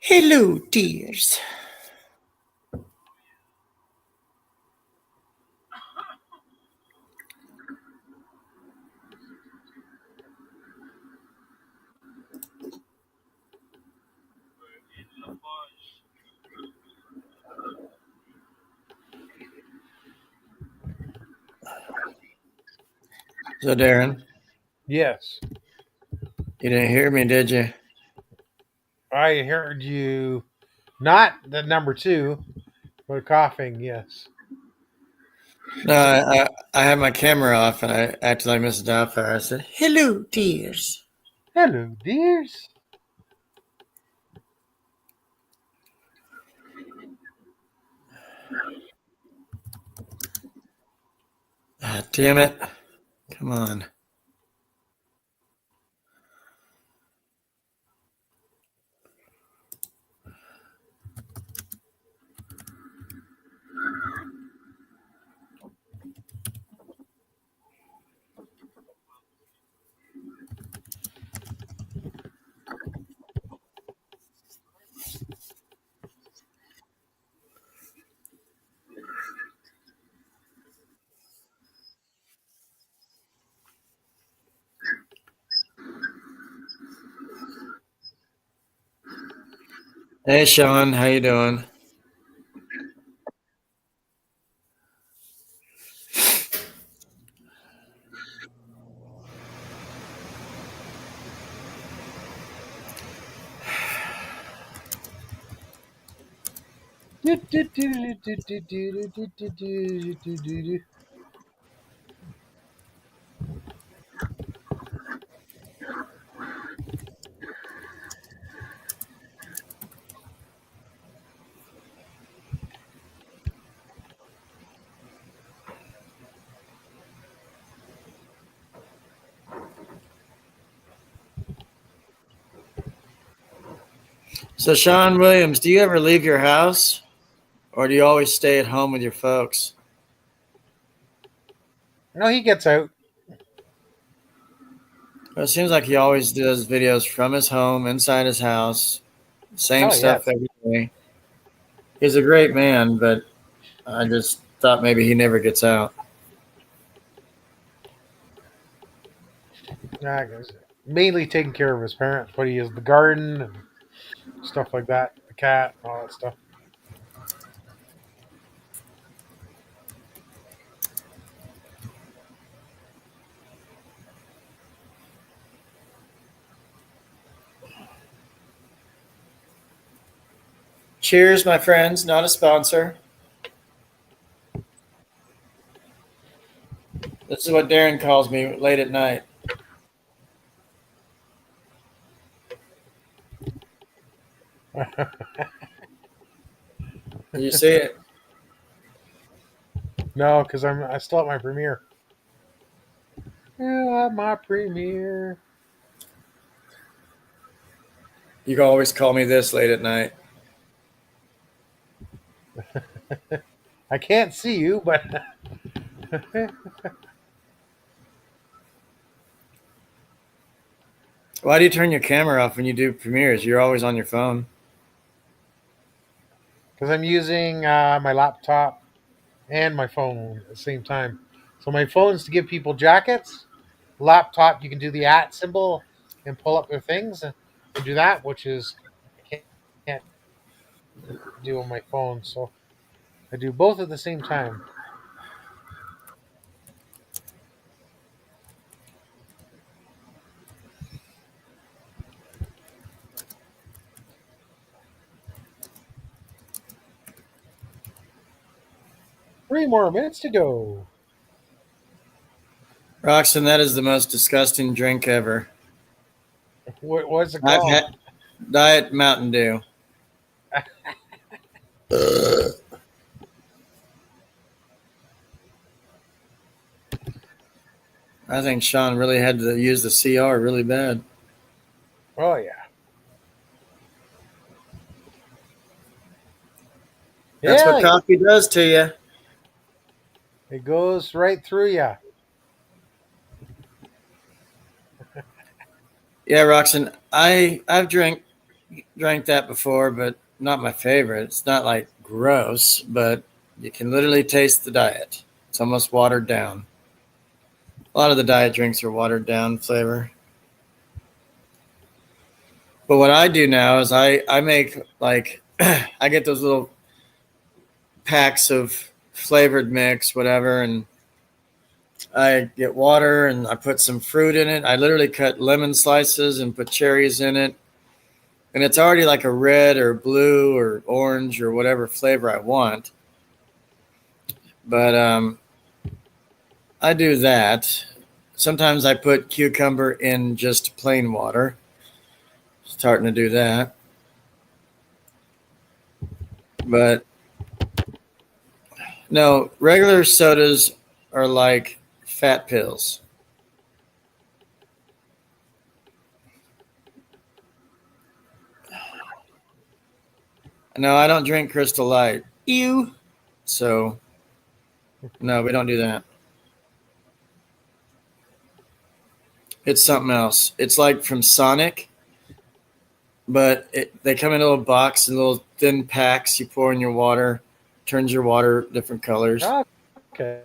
Speaker 1: Hello, dears. So, Darren,
Speaker 4: Yes.
Speaker 1: you didn't hear me, did you?
Speaker 4: I heard you. Not the number 2, but coughing, yes.
Speaker 1: No, I had my camera off and I acted like Mrs. Doubtfire. I said, hello, dears.
Speaker 4: Hello, dears.
Speaker 1: Ah, damn it. Come on. Hey, Sean, how you doing? So, Sean Williams, do you ever leave your house or do you always stay at home with your folks?
Speaker 4: No, he gets out.
Speaker 1: Well, it seems like he always does videos from his home, inside his house, same
Speaker 4: Oh,
Speaker 1: stuff
Speaker 4: yes.
Speaker 1: every day. He's a great man, but I just thought maybe he never gets out.
Speaker 4: I guess. Mainly taking care of his parents, but he has the garden and stuff like that, the cat, and all that stuff.
Speaker 1: Cheers, my friends. Not a sponsor. This is what Darren calls me late at night. Did you see it?
Speaker 4: No, because I still at my premiere. Yeah, my premiere.
Speaker 1: You can always call me this late at night.
Speaker 4: I can't see you, but
Speaker 1: Why do you turn your camera off when you do premieres? You're always on your phone.
Speaker 4: Because I'm using my laptop and my phone at the same time. So my phone's to give people jackets. Laptop, you can do the @ symbol and pull up their things and do that, which is I can't do on my phone. So I do both at the same time. Three more minutes to go.
Speaker 1: Roxanne, that is the most disgusting drink ever.
Speaker 4: What's it
Speaker 1: I've
Speaker 4: called?
Speaker 1: had Diet Mountain Dew. I think Sean really had to use the CR really bad.
Speaker 4: Oh yeah.
Speaker 1: That's
Speaker 4: Yeah,
Speaker 1: what coffee does to you.
Speaker 4: it goes right through you.
Speaker 1: Yeah, Roxanne, I've drank that before, but not my favorite. It's not like gross, but you can literally taste the diet. It's almost watered down. A lot of the diet drinks are watered down flavor. But what I do now is I make like I get those little packs of flavored mix, whatever, and I get water and I put some fruit in it. I literally cut lemon slices and put cherries in it. And it's already like a red or blue or orange or whatever flavor I want. But I do that. Sometimes I put cucumber in just plain water. Starting to do that. But no, regular sodas are like fat pills. No, I don't drink Crystal Light. Ew. So, no, we don't do that. It's something else. It's like from Sonic, but they come in a little box and little thin packs. You pour in your water, turns your water different colors.
Speaker 4: Oh, okay.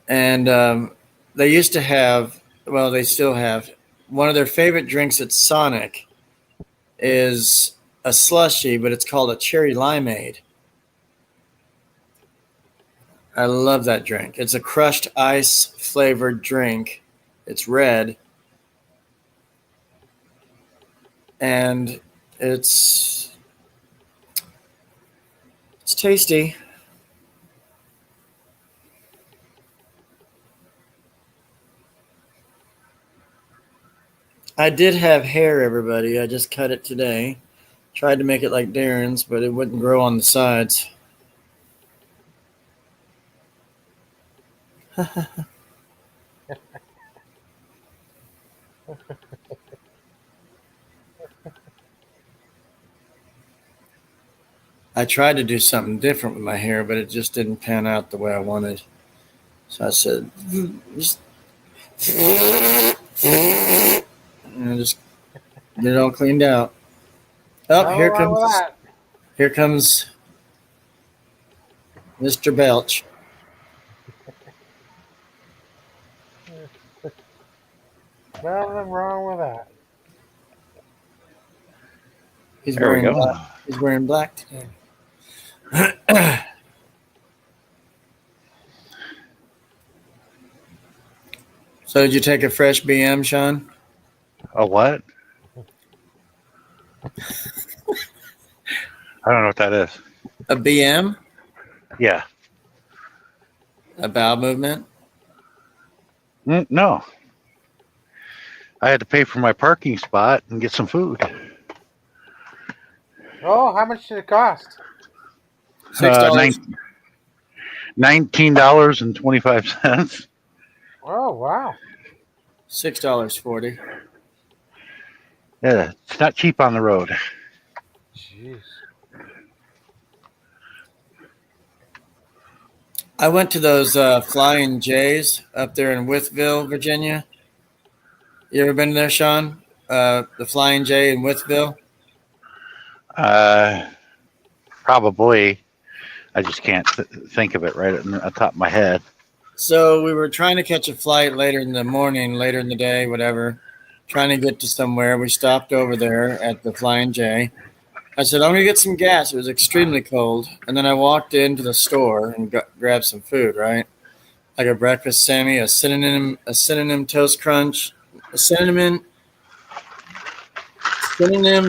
Speaker 1: And they used to have, well, they still have, one of their favorite drinks at Sonic is a slushy, but it's called a cherry limeade. I love that drink. It's a crushed ice flavored drink. It's red. And it's tasty. I did have hair, everybody. I just cut it today. Tried to make it like Darren's, but it wouldn't grow on the sides. I tried to do something different with my hair, but it just didn't pan out the way I wanted. So I said, just, and I just get it all cleaned out. Oh,
Speaker 4: Nothing wrong with that.
Speaker 1: here comes Mr. Belch.
Speaker 4: Nothing wrong with that.
Speaker 1: He's
Speaker 2: There we
Speaker 1: wearing
Speaker 2: go.
Speaker 1: black. He's wearing black today. So did you take a fresh BM, Sean?
Speaker 2: A what? I don't know what that is.
Speaker 1: A BM?
Speaker 2: Yeah.
Speaker 1: A bowel movement?
Speaker 2: No. I had to pay for my parking spot and get some food.
Speaker 4: Oh, how much did it cost?
Speaker 1: $6.
Speaker 2: $19.25.
Speaker 4: Oh, wow.
Speaker 1: $6.40.
Speaker 2: Yeah, it's not cheap on the road.
Speaker 4: Jeez.
Speaker 1: I went to those Flying J's up there in Withville, Virginia. You ever been there, Sean? The Flying J in Withville?
Speaker 2: Probably. I just can't think of it right on the top of my head.
Speaker 1: So we were trying to catch a flight later in the morning, later in the day, whatever, trying to get to somewhere. We stopped over there at the Flying J. I said, I'm going to get some gas. It was extremely cold. And then I walked into the store and grabbed some food, right? Like a breakfast Sammy, a synonym toast crunch, a synonym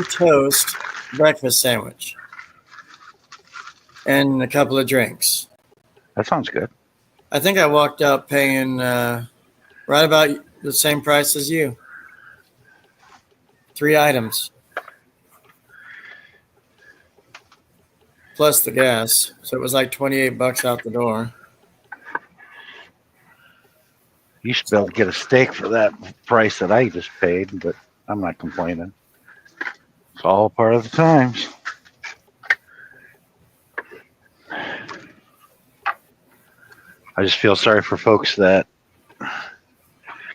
Speaker 1: toast breakfast sandwich, and a couple of drinks.
Speaker 2: That sounds good.
Speaker 1: I think I walked out paying right about the same price as you. 3 items. Plus the gas. So it was like $28 out the door.
Speaker 2: You should be able to get a steak for that price that I just paid, but I'm not complaining. It's all part of the times. I just feel sorry for folks that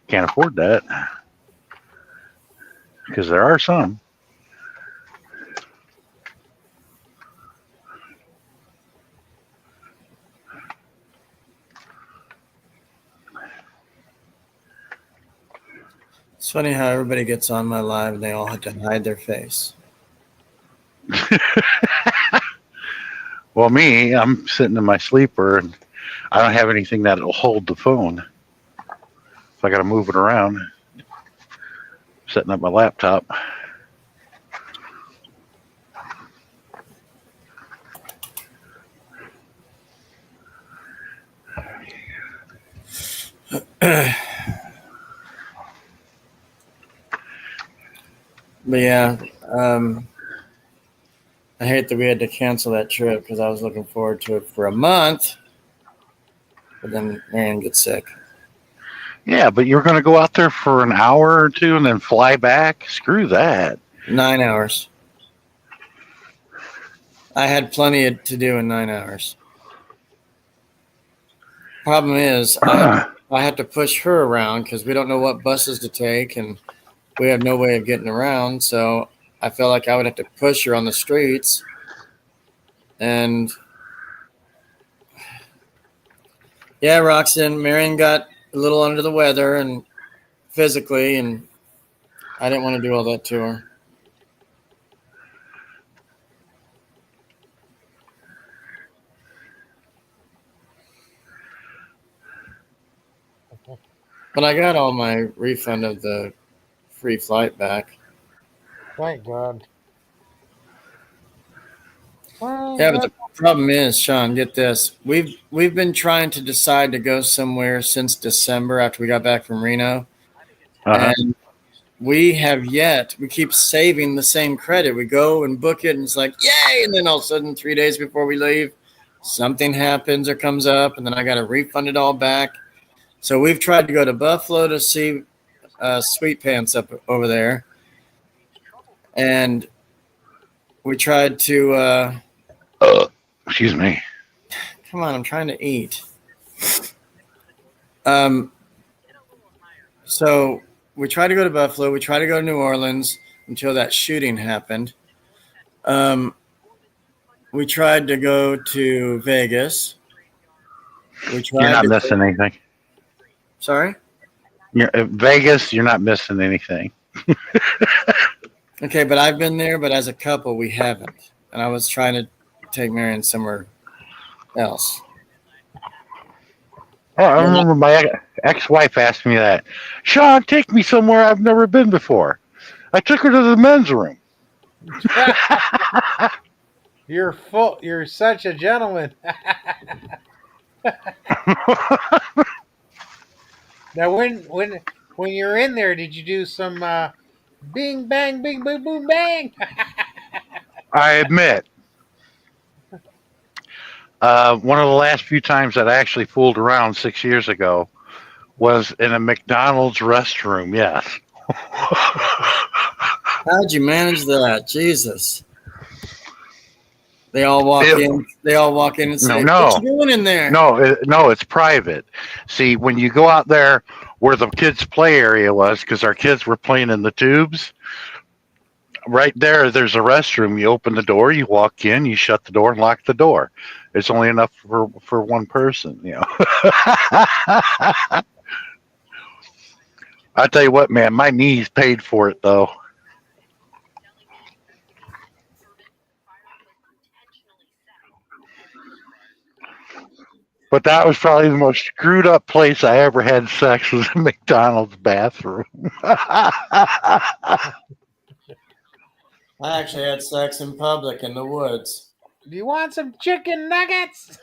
Speaker 2: can't afford that, because there are some.
Speaker 1: It's funny how everybody gets on my live and they all have to hide their face.
Speaker 2: Well, me, I'm sitting in my sleeper and I don't have anything that'll hold the phone. So I got to move it around. Setting up my laptop.
Speaker 1: But yeah, I hate that we had to cancel that trip because I was looking forward to it for a month. But then Marion gets sick.
Speaker 2: Yeah, but you're going to go out there for an hour or two and then fly back? Screw that.
Speaker 1: 9 hours. I had plenty to do in 9 hours. Problem is, I have to push her around because we don't know what buses to take and we have no way of getting around. So I felt like I would have to push her on the streets. And yeah, Roxanne, Marion got a little under the weather and physically, and I didn't want to do all that to her. But I got all my refund of the free flight back.
Speaker 4: Thank God.
Speaker 1: Yeah, but the problem is, Sean, get this. We've been trying to decide to go somewhere since December after we got back from Reno. And we keep saving the same credit. We go and book it and it's like, yay! And then all of a sudden, 3 days before we leave, something happens or comes up and then I got to refund it all back. So we've tried to go to Buffalo to see Sweet Pants up over there. And we tried to
Speaker 2: excuse me.
Speaker 1: Come on, I'm trying to eat. So we tried to go to Buffalo. We tried to go to New Orleans until that shooting happened. We tried to go to Vegas.
Speaker 2: You're not missing anything.
Speaker 1: Sorry?
Speaker 2: Vegas, you're not missing anything.
Speaker 1: Okay, but I've been there, but as a couple, we haven't. And I was trying to take Marion somewhere else.
Speaker 2: Oh, I remember my ex-wife asked me that. Sean, take me somewhere I've never been before. I took her to the men's room.
Speaker 4: You're such a gentleman. Now, when you're in there, did you do some bing bang, bing boom boom bang?
Speaker 2: I admit, one of the last few times that I actually fooled around 6 years ago was in a McDonald's restroom. Yes.
Speaker 1: How'd you manage that? Jesus. They all walk
Speaker 2: It-
Speaker 1: in. They all walk in and say,
Speaker 2: No.
Speaker 1: "What you doing in there?"
Speaker 2: No, it's private. See, when you go out there where the kids' play area was, because our kids were playing in the tubes, right there's a restroom. You open the door, you walk in, you shut the door, and lock the door. It's only enough for one person, you know. I tell you what, man, my knees paid for it though. But that was probably the most screwed up place I ever had sex was in McDonald's bathroom.
Speaker 1: I actually had sex in public in the woods.
Speaker 4: Do you want some chicken nuggets?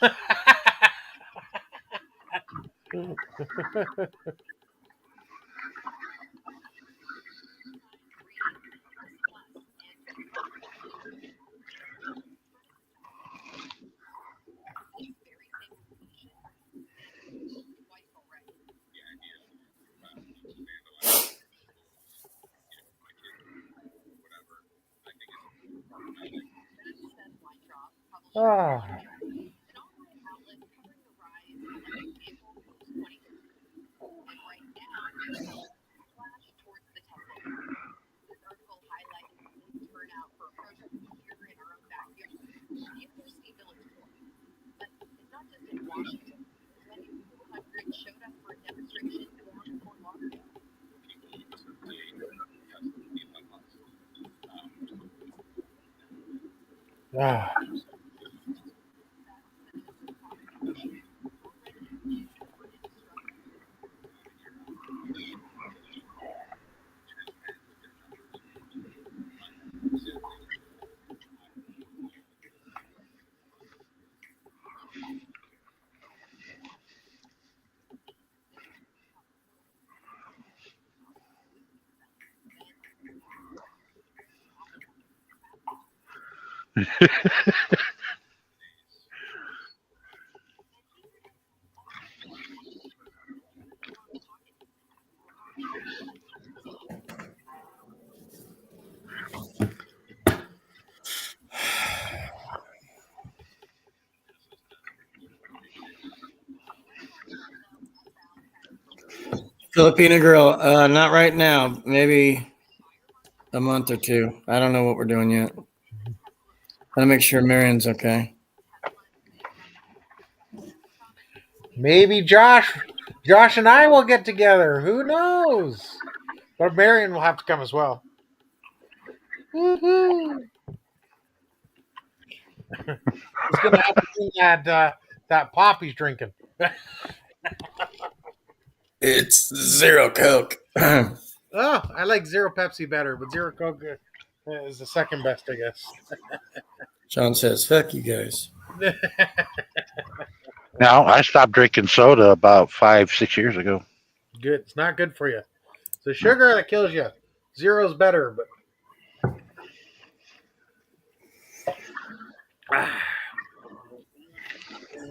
Speaker 4: Oh. Ah.
Speaker 1: Filipino girl, not right now. Maybe a month or two. I don't know what we're doing yet. Gotta make sure Marion's okay.
Speaker 4: Maybe Josh and I will get together. Who knows? But Marion will have to come as well. Woohoo! He's gonna have to do that pop he's drinking.
Speaker 1: It's zero Coke.
Speaker 4: Oh, I like Zero Pepsi better, but Zero Coke is the second best, I guess.
Speaker 1: John says, "Fuck you guys."
Speaker 2: Now, I stopped drinking soda about 5-6 years ago.
Speaker 4: Good. It's not good for you. It's the sugar that kills you. Zero's better, but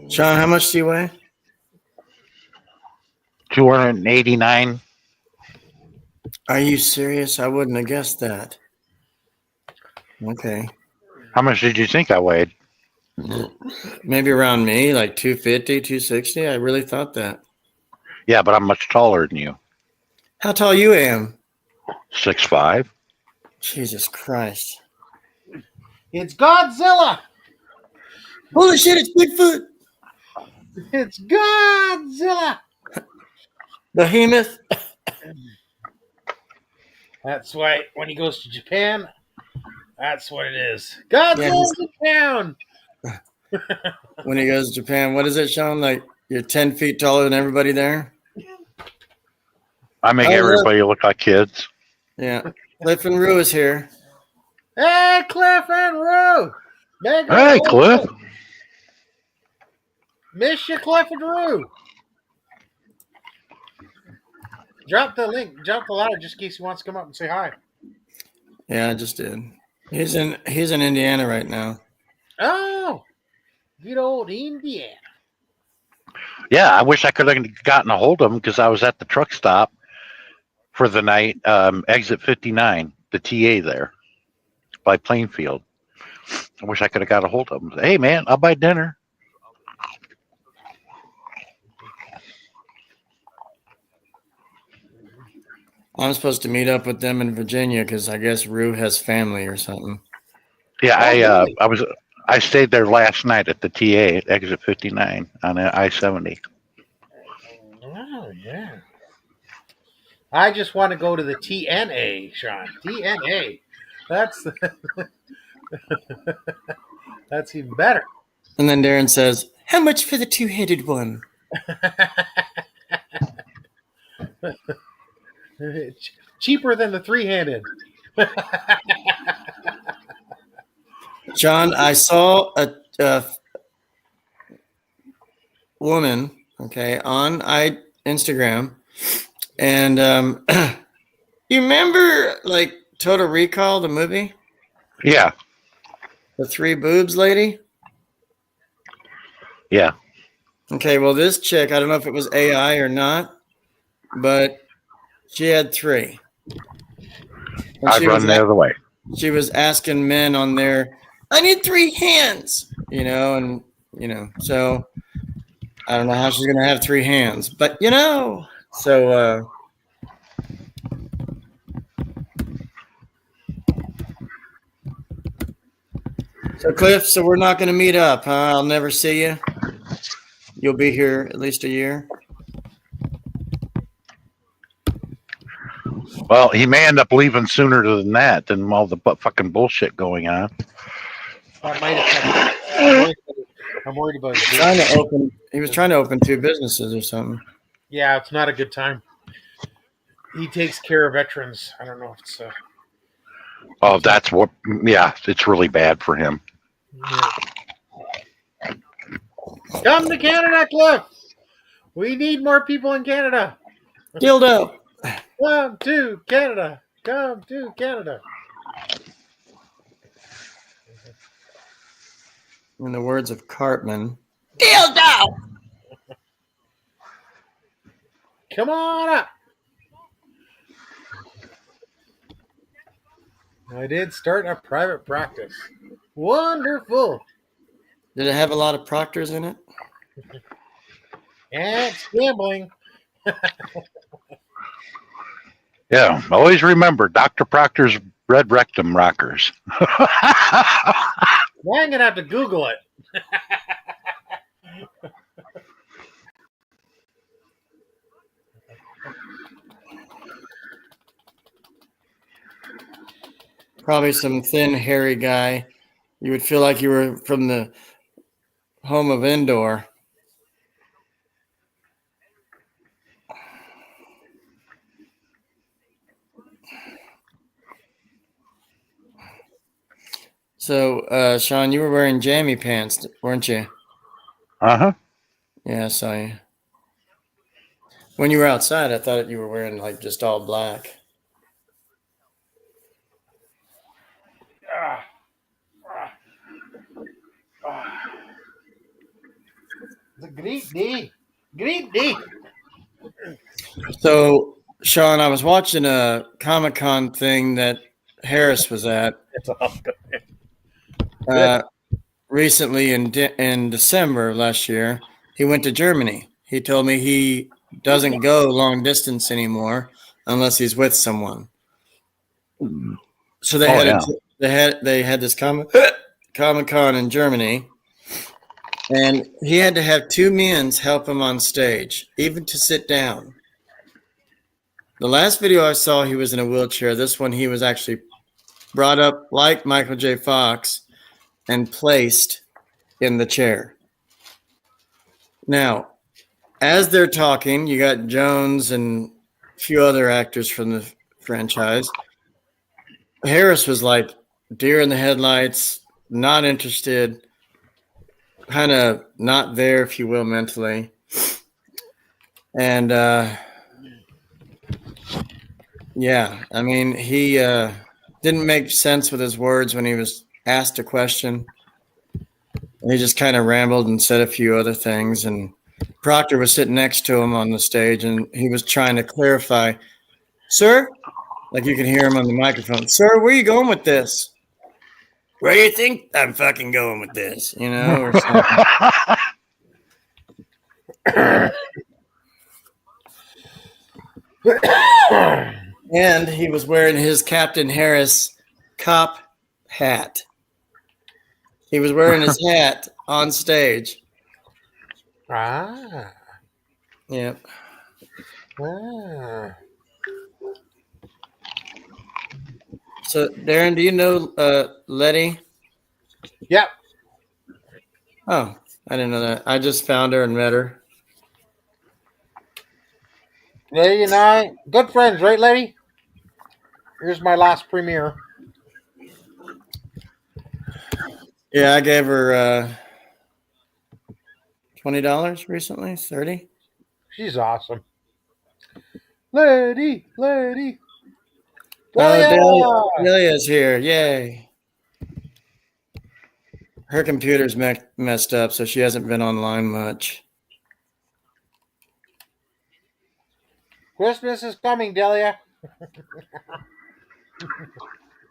Speaker 1: Sean, how much do you weigh?
Speaker 2: 289.
Speaker 1: Are you serious? I wouldn't have guessed that. Okay.
Speaker 2: How much did you think I weighed?
Speaker 1: Maybe around me, like 250, 260. I really thought that.
Speaker 2: Yeah, but I'm much taller than you.
Speaker 1: How tall you am?
Speaker 2: 6'5".
Speaker 1: Jesus Christ.
Speaker 4: it's Godzilla.
Speaker 1: Holy shit, it's Bigfoot.
Speaker 4: It's Godzilla.
Speaker 1: Behemoth.
Speaker 4: That's why when he goes to Japan, that's what it is. Godzilla's in town.
Speaker 1: When he goes to Japan, what is it, Sean? Like you're 10 feet taller than everybody there?
Speaker 2: I make
Speaker 1: Oh,
Speaker 2: everybody look like kids.
Speaker 1: Yeah. Cliff and Rue is here.
Speaker 4: Hey, Cliff and Rue.
Speaker 2: Hey, Cliff.
Speaker 4: Miss you, Cliff and Rue. Drop the link. Drop the ladder just in case he wants to come up and say hi.
Speaker 1: Yeah, I just did. He's in Indiana right now.
Speaker 4: Oh, good old Indiana.
Speaker 2: Yeah, I wish I could have gotten a hold of him because I was at the truck stop for the night, exit 59, the TA there by Plainfield. I wish I could have got a hold of him. Hey, man, I'll buy dinner.
Speaker 1: I'm supposed to meet up with them in Virginia because I guess Rue has family or something.
Speaker 2: Yeah,
Speaker 4: really?
Speaker 2: I stayed there last night at the TA at exit 59 on I-70.
Speaker 4: Oh, yeah. I just want to go to the TNA, Sean. TNA. That's that's even better.
Speaker 1: And then Darren says, "How much for the two-headed one?"
Speaker 4: Cheaper than the three-handed.
Speaker 1: John, I saw a woman, okay, on Instagram, and you remember like Total Recall, the movie,
Speaker 2: Yeah,
Speaker 1: the three boobs lady?
Speaker 2: yeah.
Speaker 1: Okay, well, this chick, I don't know if it was AI or not, but she had three. And
Speaker 2: I'd run the other way.
Speaker 1: she was asking men on there, "I need three hands," and so I don't know how she's gonna have three hands, but so Cliff, so we're not gonna meet up, huh? I'll never see you. You'll be here at least a year.
Speaker 2: Well, he may end up leaving sooner than that, than all the fucking bullshit going on.
Speaker 4: That might affect. I'm worried about it.
Speaker 1: He was trying to open two businesses or something.
Speaker 4: Yeah, it's not a good time. He takes care of veterans. I don't know if it's.
Speaker 2: Oh, that's what. Yeah, it's really bad for him.
Speaker 4: Yeah. Come to Canada, Cliff. We need more people in Canada.
Speaker 1: Dildo.
Speaker 4: Come to Canada. Come to Canada.
Speaker 1: In the words of Cartman, dildo.
Speaker 4: Come on up. I did start a private practice. Wonderful.
Speaker 1: Did it have a lot of proctors in it?
Speaker 4: And it's gambling.
Speaker 2: Yeah, always remember Dr. Proctor's red rectum rockers.
Speaker 4: Now I'm going to have to Google it.
Speaker 1: Probably some thin, hairy guy. You would feel like you were from the home of Endor. So, Sean, you were wearing jammy pants, weren't you?
Speaker 2: Uh-huh.
Speaker 1: Yeah, I saw you. When you were outside, I thought you were wearing like just all black.
Speaker 4: It's a great day. Great day.
Speaker 1: So, Sean, I was watching a Comic-Con thing that Harris was at
Speaker 4: It's all good.
Speaker 1: recently in December of last year. He went to Germany. He told me he doesn't go long distance anymore unless he's with someone. So they had this Comic-Con in Germany, and he had to have two men help him on stage, even to sit down. The last video I saw, he was in a wheelchair. This one, he was actually brought up like Michael J. Fox and placed in the chair. Now, as they're talking, you got Jones and a few other actors from the franchise. Harris was like deer in the headlights, not interested, kind of not there, if you will, mentally. And yeah, I mean, he didn't make sense with his words when he was asked a question. He just kind of rambled and said a few other things. And Proctor was sitting next to him on the stage, and he was trying to clarify, "Sir," like you can hear him on the microphone, "Sir, where are you going with this?" Where do you think I'm fucking going with this? You know, or something. And he was wearing his Captain Harris cop hat. He was wearing his hat on stage.
Speaker 4: Ah.
Speaker 1: Yep.
Speaker 4: Ah.
Speaker 1: So, Darren, do you know Letty?
Speaker 4: Yep.
Speaker 1: Oh, I didn't know that. I just found her and met her.
Speaker 4: Lady and I, good friends, right, lady? Here's my last premiere.
Speaker 1: Yeah, I gave her $20 recently. 30.
Speaker 4: She's awesome. Lady.
Speaker 1: Oh,
Speaker 4: Delia!
Speaker 1: Delia's here. Yay. Her computer's messed up, so she hasn't been online much.
Speaker 4: Christmas is coming, Delia.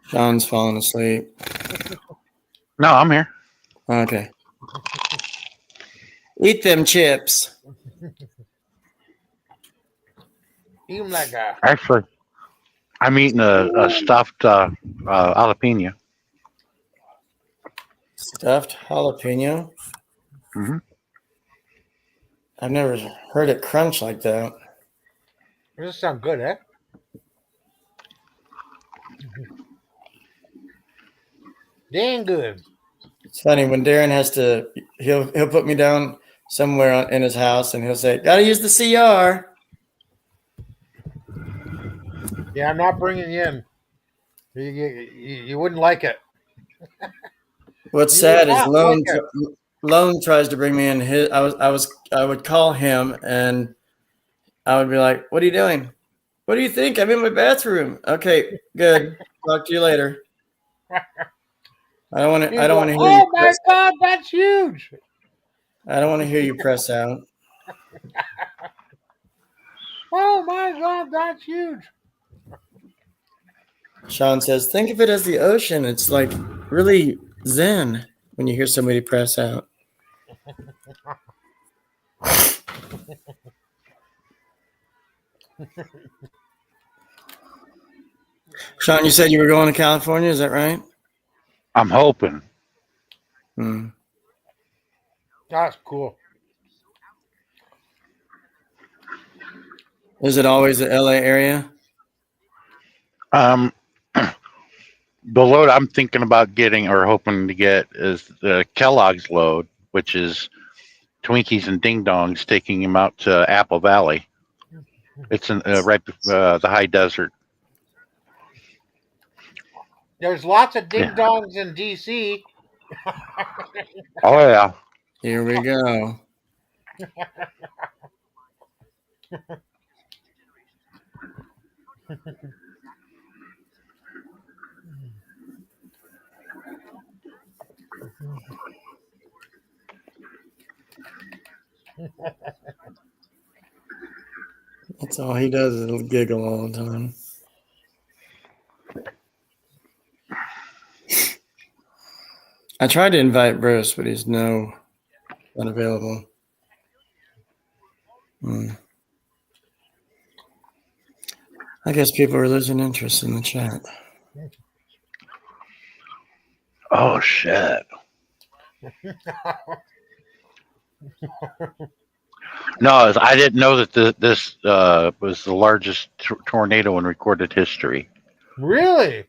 Speaker 1: Sean's falling asleep.
Speaker 2: No, I'm here.
Speaker 1: Okay. Eat them chips.
Speaker 4: Eat 'em like a...
Speaker 2: Actually, I'm eating a stuffed jalapeno.
Speaker 1: Stuffed jalapeno.
Speaker 2: Hmm.
Speaker 1: I've never heard it crunch like that.
Speaker 4: This sound good, eh? Dang good.
Speaker 1: It's funny when Darren has to. He'll put me down somewhere in his house, and he'll say, "Gotta use the CR."
Speaker 4: Yeah, I'm not bringing you in. You wouldn't like it.
Speaker 1: What's
Speaker 4: You
Speaker 1: sad
Speaker 4: would
Speaker 1: is
Speaker 4: not like it.
Speaker 1: Lone tries to bring me in. I would call him, and I would be like, "What are you doing? What do you think? I'm in my bathroom." Okay, good. Talk to you later. I don't want to.
Speaker 4: He's
Speaker 1: I don't want
Speaker 4: like,
Speaker 1: to hear you.
Speaker 4: oh my God, that's huge.
Speaker 1: I don't want to hear you press out.
Speaker 4: Oh my God, that's huge.
Speaker 1: Sean says, "Think of it as the ocean. It's like really zen when you hear somebody press out." Sean, you said you were going to California. Is that right?
Speaker 2: I'm hoping.
Speaker 1: Hmm.
Speaker 4: That's cool.
Speaker 1: Is it always the LA area?
Speaker 2: Um, the load I'm thinking about getting or hoping to get is the Kellogg's load, which is Twinkies and Ding Dongs, taking him out to Apple Valley. It's in the high desert.
Speaker 4: There's lots of ding
Speaker 2: Yeah.
Speaker 4: dongs in DC.
Speaker 2: Oh yeah.
Speaker 1: Here we go. That's all he does is giggle all the time. I tried to invite Bruce, but he's unavailable. I guess people are losing interest in the chat.
Speaker 2: Oh shit. No, I didn't know that this was the largest tornado in recorded history.
Speaker 4: Really?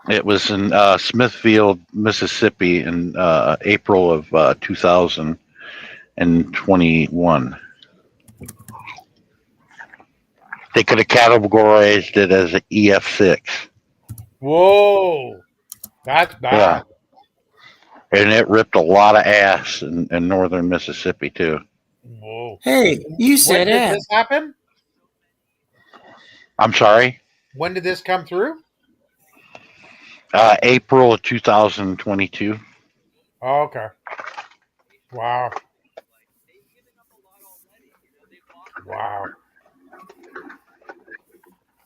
Speaker 2: It was in Smithfield, Mississippi, in April of 2021. They could have categorized it as an EF6.
Speaker 4: Whoa. That's bad.
Speaker 2: Yeah. And it ripped a lot of ass in northern Mississippi, too.
Speaker 4: Whoa.
Speaker 1: Hey, you
Speaker 4: When
Speaker 1: said
Speaker 4: did
Speaker 1: that.
Speaker 4: this happen?
Speaker 2: I'm sorry?
Speaker 4: When did this come through?
Speaker 2: April of 2022.
Speaker 4: Oh, okay. Wow. Wow.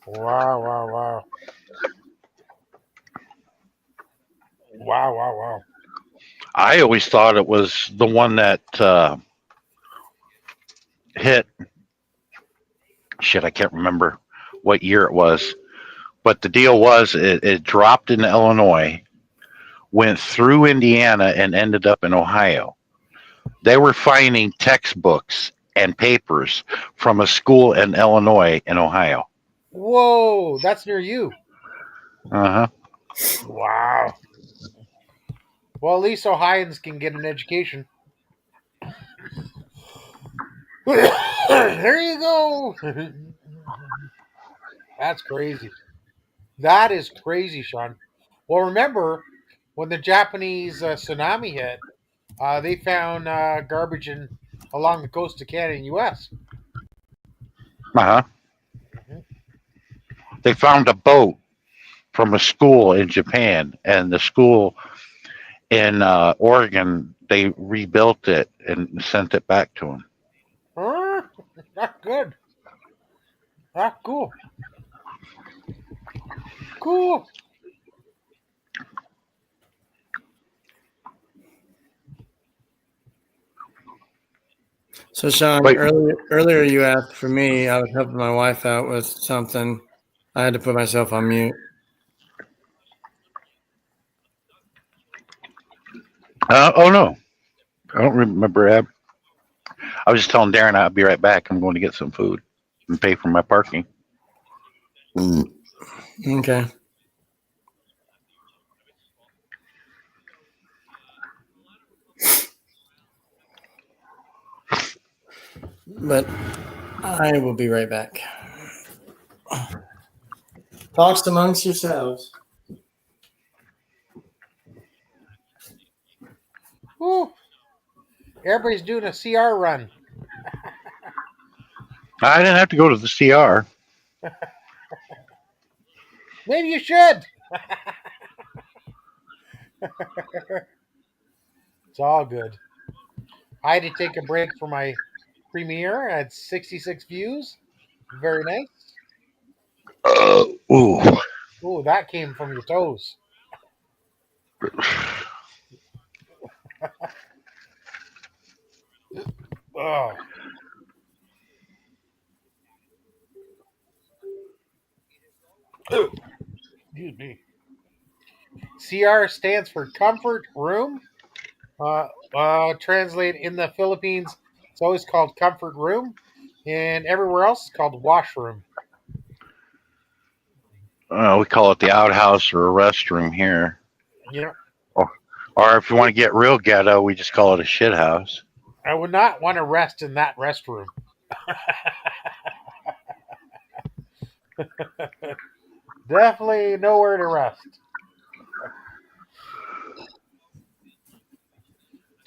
Speaker 4: Wow. Wow.
Speaker 2: I always thought it was the one that hit. Shit, I can't remember what year it was. But the deal was it dropped in Illinois, went through Indiana, and ended up in Ohio. They were finding textbooks and papers from a school in Illinois and Ohio.
Speaker 4: Whoa, that's near you.
Speaker 2: Uh huh.
Speaker 4: Wow. Well, at least Ohioans can get an education. There you go. That's crazy. That is crazy, Sean. Well, remember when the Japanese tsunami hit, they found garbage along the coast of Canada and U.S.
Speaker 2: Uh huh.
Speaker 4: Mhm.
Speaker 2: They found a boat from a school in Japan, and the school in Oregon, they rebuilt it and sent it back to them.
Speaker 4: Huh? That's good. That's cool. Cool.
Speaker 1: So, Sean,
Speaker 2: Wait.
Speaker 1: earlier you asked for me. I was helping my wife out with something. I had to put myself on mute.
Speaker 2: Oh no, I don't remember. I was just telling Darren I'll be right back. I'm going to get some food and pay for my parking.
Speaker 1: Okay. But I will be right back. Talks amongst yourselves.
Speaker 4: Woo. Everybody's doing a CR run.
Speaker 2: I didn't have to go to the CR.
Speaker 4: Maybe you should. It's all good. I had to take a break for my premiere. I had 66 views. Very nice.
Speaker 2: Ooh.
Speaker 4: Oh, that came from your toes. Oh. Excuse me. CR stands for Comfort Room. Translate in the Philippines, it's always called Comfort Room, and everywhere else it's called Washroom.
Speaker 2: We call it the outhouse or a restroom here.
Speaker 4: You know,
Speaker 2: Or if you want to get real ghetto, we just call it a shit house.
Speaker 4: I would not want to rest in that restroom. Definitely nowhere to rest.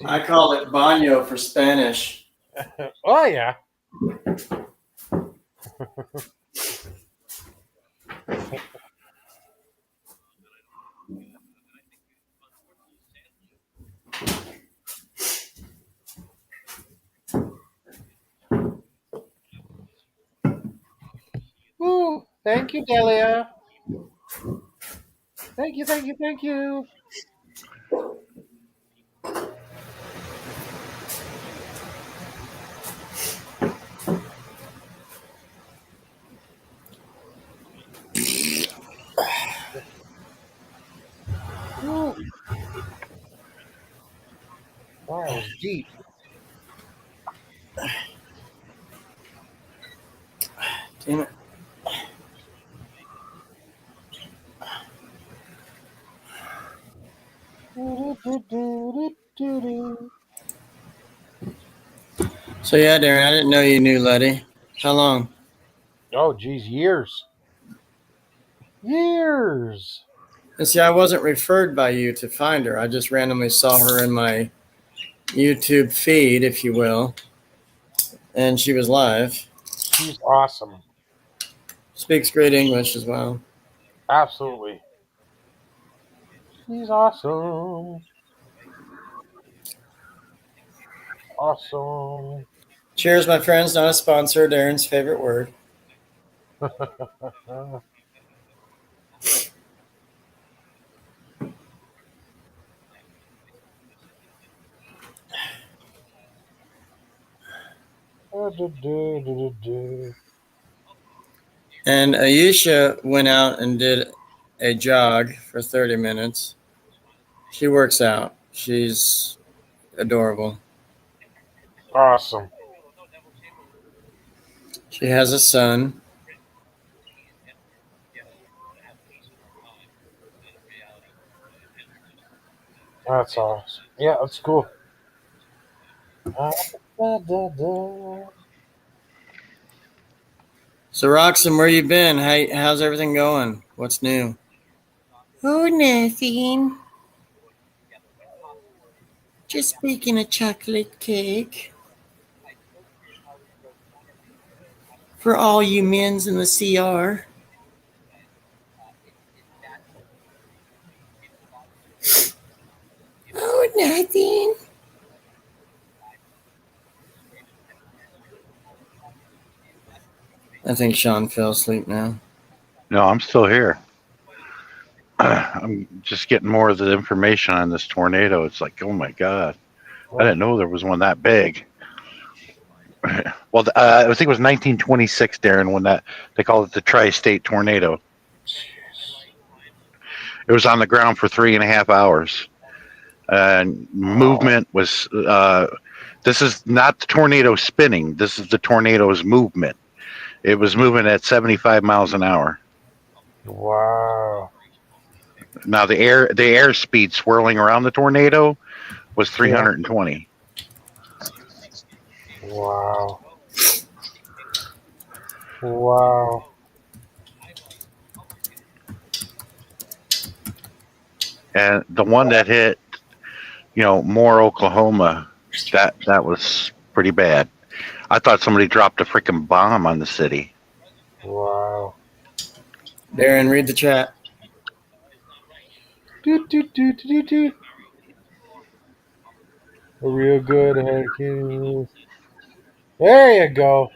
Speaker 1: I call it baño for Spanish.
Speaker 4: Oh yeah. Ooh, thank you, Delia. Thank you. Ooh, that was deep.
Speaker 1: Damn it. So yeah, Darren, I didn't know you knew Letty. How long?
Speaker 4: Oh, geez, years. Years.
Speaker 1: And see, I wasn't referred by you to find her. I just randomly saw her in my YouTube feed, if you will, and she was live.
Speaker 4: She's awesome.
Speaker 1: Speaks great English as well.
Speaker 4: Absolutely. She's awesome. Awesome.
Speaker 1: Cheers, my friends. Not a sponsor. Darren's favorite word. And Ayesha went out and did a jog for 30 minutes. She works out. She's adorable.
Speaker 4: Awesome.
Speaker 1: She has a son.
Speaker 4: That's awesome. Yeah, that's cool.
Speaker 1: So, Roxanne, where you been? How's everything going? What's new? Oh, nothing. Just baking a chocolate cake for all you men's in the CR. Oh, nothing. I think Sean fell asleep now.
Speaker 2: No, I'm still here. I'm just getting more of the information on this tornado. It's like, oh my god, I didn't know there was one that big. Well, I think it was 1926, Darren, when they called it the tri-state tornado. It was on the ground for 3.5 hours, and movement was. This is not the tornado spinning. This is the tornado's movement. It was moving at 75 miles an hour.
Speaker 4: Wow.
Speaker 2: Now the air speed swirling around the tornado was 320.
Speaker 4: Wow. Wow.
Speaker 2: And the one that hit, Moore, Oklahoma, that was pretty bad. I thought somebody dropped a freaking bomb on the city.
Speaker 4: Wow.
Speaker 1: Darren, read the chat.
Speaker 4: Do. A real good haiku. There you go.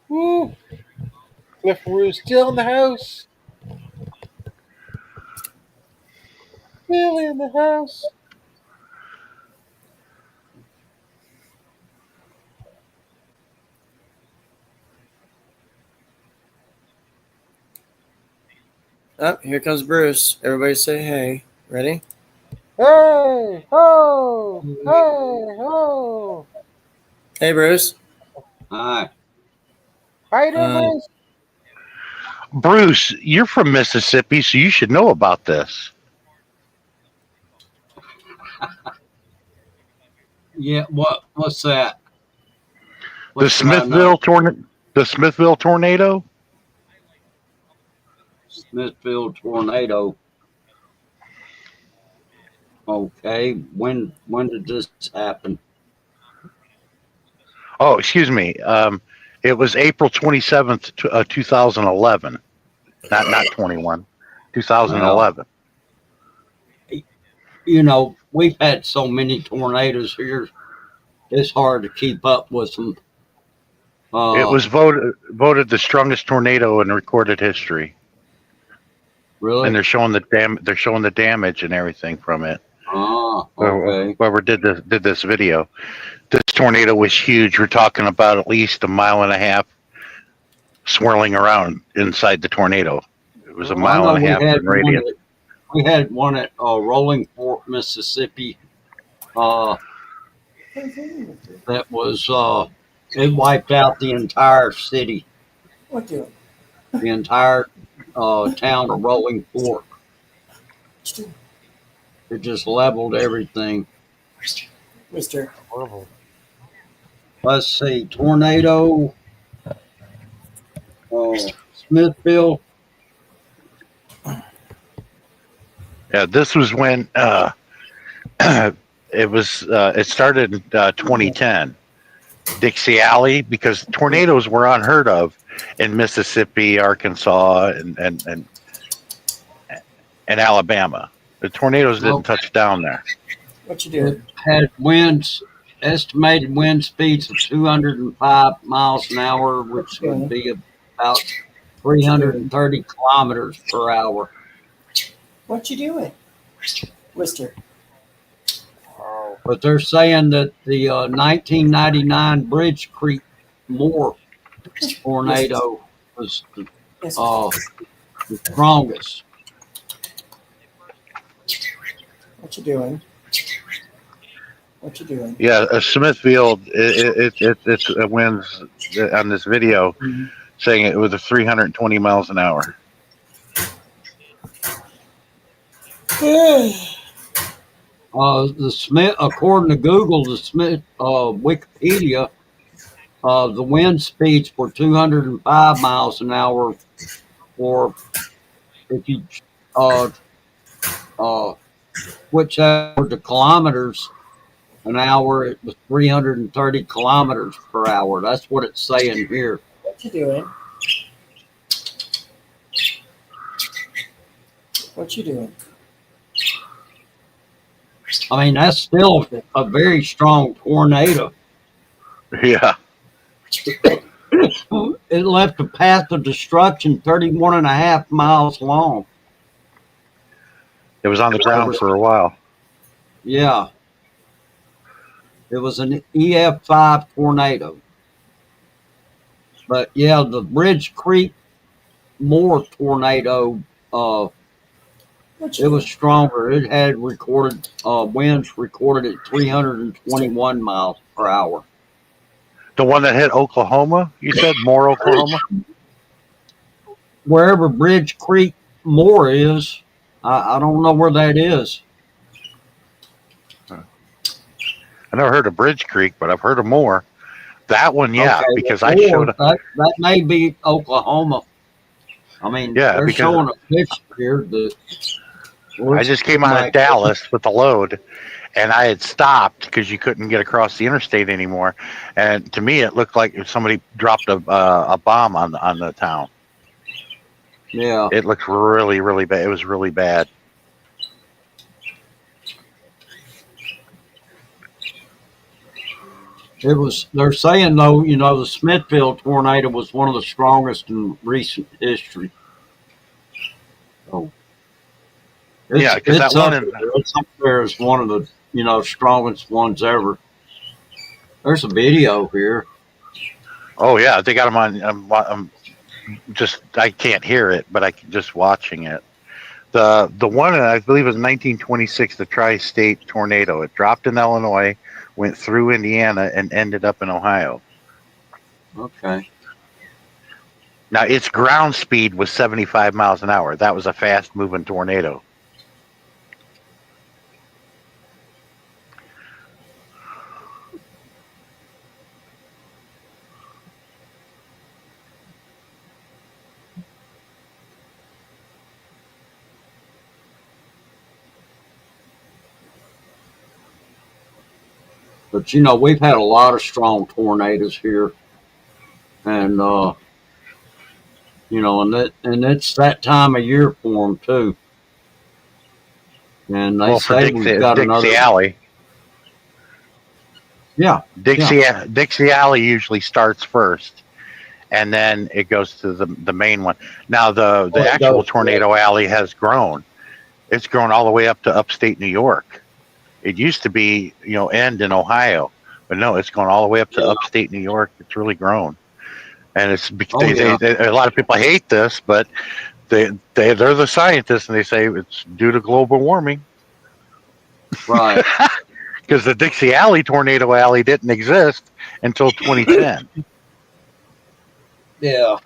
Speaker 4: Woo. Cliff Roo's still in the house. Still in the house.
Speaker 1: Oh, here comes Bruce. Everybody say hey. Ready?
Speaker 4: Hey, ho, hey, ho.
Speaker 1: Hey, Bruce.
Speaker 6: Hi.
Speaker 4: How you doing, Bruce?
Speaker 2: Bruce, you're from Mississippi, so you should know about this.
Speaker 6: Yeah, what's that?
Speaker 2: The Smithville tornado.
Speaker 6: Smithville tornado. Okay. When did this happen?
Speaker 2: Oh, excuse me. It was April 27th, 2011. Not 21. 2011.
Speaker 6: We've had so many tornadoes here. It's hard to keep up with them.
Speaker 2: It was voted the strongest tornado in recorded history,
Speaker 6: Really?
Speaker 2: and they're showing the damage and everything from it.
Speaker 6: Okay.
Speaker 2: Whoever did this video, this tornado was huge. We're talking about at least 1.5 miles swirling around inside the tornado. It was 1.5 miles in radius.
Speaker 6: We had one at Rolling Fork, Mississippi. That was it wiped out the entire city.
Speaker 3: What do?
Speaker 6: The entire town of Rolling Fork. It just leveled everything.
Speaker 1: Mister.
Speaker 4: Horrible.
Speaker 6: Let's see, tornado. Smithville.
Speaker 2: Yeah, this was when it started in 2010. Dixie Alley, because tornadoes were unheard of in Mississippi, Arkansas, and Alabama. The tornadoes didn't touch down there.
Speaker 1: What you
Speaker 6: It had estimated wind speeds of 205 miles an hour, which would be about 330 kilometers per hour.
Speaker 3: What you doing, Mister?
Speaker 4: Wow.
Speaker 6: But they're saying that the 1999 Bridge Creek Moore tornado was
Speaker 3: Yes.
Speaker 6: the strongest.
Speaker 7: What you doing? What you doing?
Speaker 2: Yeah, Smithfield, it wins on this video saying it was a 320 miles an hour.
Speaker 6: The Smith, according to Google, the Smith Wikipedia, the wind speeds were 205 miles an hour, or if you switch over to kilometers an hour, it was 330 kilometers per hour. That's what it's saying here.
Speaker 7: What you doing? What you doing?
Speaker 6: I mean, that's still a very strong tornado.
Speaker 2: Yeah.
Speaker 6: It left a path of destruction 31 and a half miles long.
Speaker 2: It was on the ground for a while.
Speaker 6: Yeah. It was an EF5 tornado. But yeah, the Bridge Creek Moore tornado,
Speaker 7: What you
Speaker 6: it was stronger. It had recorded winds recorded at 321 miles per hour.
Speaker 2: The one that hit Oklahoma, you said? Moore, Oklahoma?
Speaker 6: Wherever Bridge Creek Moore is, I don't know where that is.
Speaker 2: I never heard of Bridge Creek, but I've heard of Moore. That one, yeah,
Speaker 6: Okay,
Speaker 2: because
Speaker 6: Moore,
Speaker 2: I showed up.
Speaker 6: that may be Oklahoma. I mean,
Speaker 2: Yeah,
Speaker 6: they're
Speaker 2: because-
Speaker 6: showing a picture here that
Speaker 2: I just came out of
Speaker 6: like-
Speaker 2: Dallas with the load, and I had stopped because you couldn't get across the interstate anymore. And to me, it looked like somebody dropped a bomb on the town.
Speaker 6: Yeah.
Speaker 2: It looked really, really bad. It was really bad.
Speaker 6: It was. They're saying though, you know, the Smithfield tornado was one of the strongest in recent history. Oh,
Speaker 2: Yeah, 'cause that
Speaker 6: it's
Speaker 2: one
Speaker 6: up
Speaker 2: in-
Speaker 6: there. It's up there as one of the strongest ones ever. There's a video here.
Speaker 2: Oh yeah, they got them on. I'm just I can't hear it, but I can just watching it. The one I believe was 1926, the Tri-State tornado. It dropped in Illinois, went through Indiana, and ended up in Ohio.
Speaker 6: Okay.
Speaker 2: Now its ground speed was 75 miles an hour. That was a fast-moving tornado.
Speaker 6: But you know, we've had a lot of strong tornadoes here, and you know, and it's that time of year for them too. And they
Speaker 2: Well, for
Speaker 6: say we've got
Speaker 2: Dixie
Speaker 6: another.
Speaker 2: Alley,
Speaker 6: Yeah,
Speaker 2: Dixie Alley usually starts first, and then it goes to the main one. Now the
Speaker 6: Oh, it
Speaker 2: actual
Speaker 6: goes-
Speaker 2: tornado alley has grown. It's grown all the way up to upstate New York. It used to be, end in Ohio, but no, it's gone all the way up to upstate New York. It's really grown, and it's because a lot of people hate this, but they're the scientists, and they say it's due to global warming.
Speaker 6: right.
Speaker 2: Because the Dixie Alley tornado alley didn't exist until 2010.
Speaker 6: Yeah.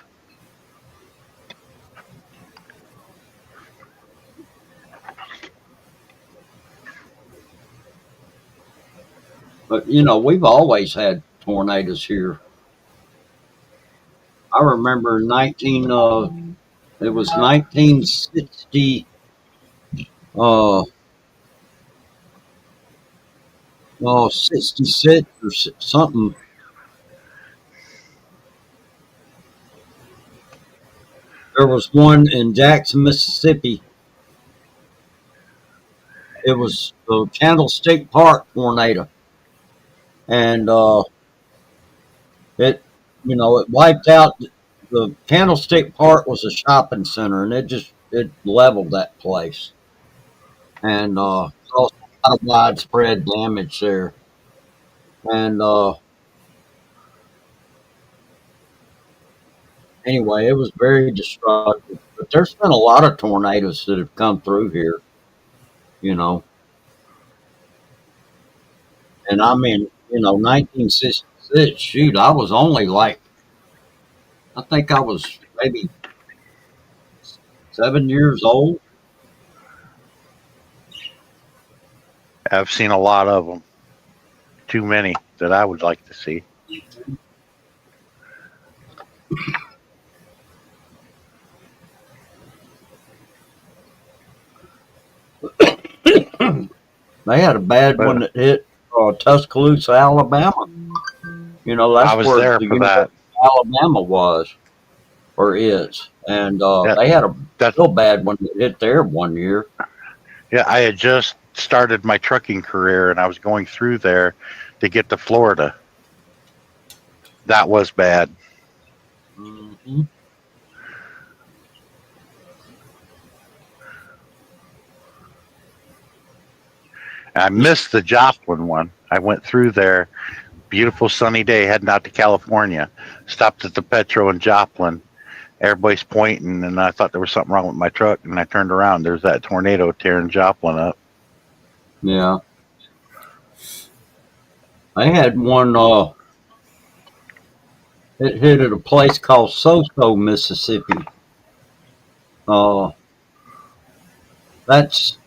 Speaker 6: But we've always had tornadoes here. I remember it was 1960 66 or something. There was one in Jackson, Mississippi. It was the Candlestick Park tornado. And it wiped out the Candlestick Park was a shopping center, and it leveled that place. And also lot of widespread damage there. And anyway, it was very destructive. But there's been a lot of tornadoes that have come through here, you know. And I mean, 1966, shoot, I was only like, I think I was maybe 7 years old.
Speaker 2: I've seen a lot of them. Too many that I would like to see.
Speaker 6: They had a bad one that hit Tuscaloosa, Alabama. That's
Speaker 2: I was
Speaker 6: where
Speaker 2: there
Speaker 6: the
Speaker 2: for that.
Speaker 6: Alabama was or is. And
Speaker 2: Yeah,
Speaker 6: they had a
Speaker 2: That's
Speaker 6: real bad one that hit there one year.
Speaker 2: yeah. I had just started my trucking career, and I was going through there to get to Florida. That was bad.
Speaker 6: Mhm.
Speaker 2: I missed the Joplin one. I went through there. Beautiful sunny day heading out to California. Stopped at the Petro in Joplin. Everybody's pointing, and I thought there was something wrong with my truck. And I turned around. There's that tornado tearing Joplin up.
Speaker 6: Yeah. I had one, it hit at a place called Soso, Mississippi. That's,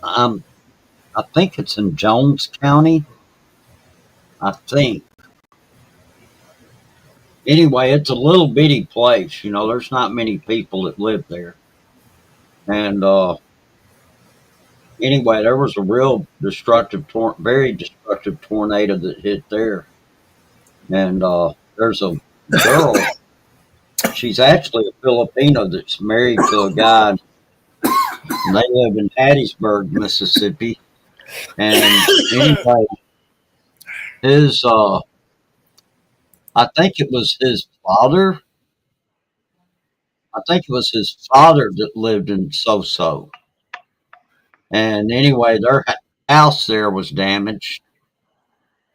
Speaker 6: I think it's in Jones County. I think. Anyway, it's a little bitty place. There's not many people that live there. And anyway, there was a real very destructive tornado that hit there. And there's a girl. She's actually a Filipino that's married to a guy. And they live in Hattiesburg, Mississippi. And anyway, his I think it was his father. I think it was his father that lived in Soso. And anyway, their house there was damaged,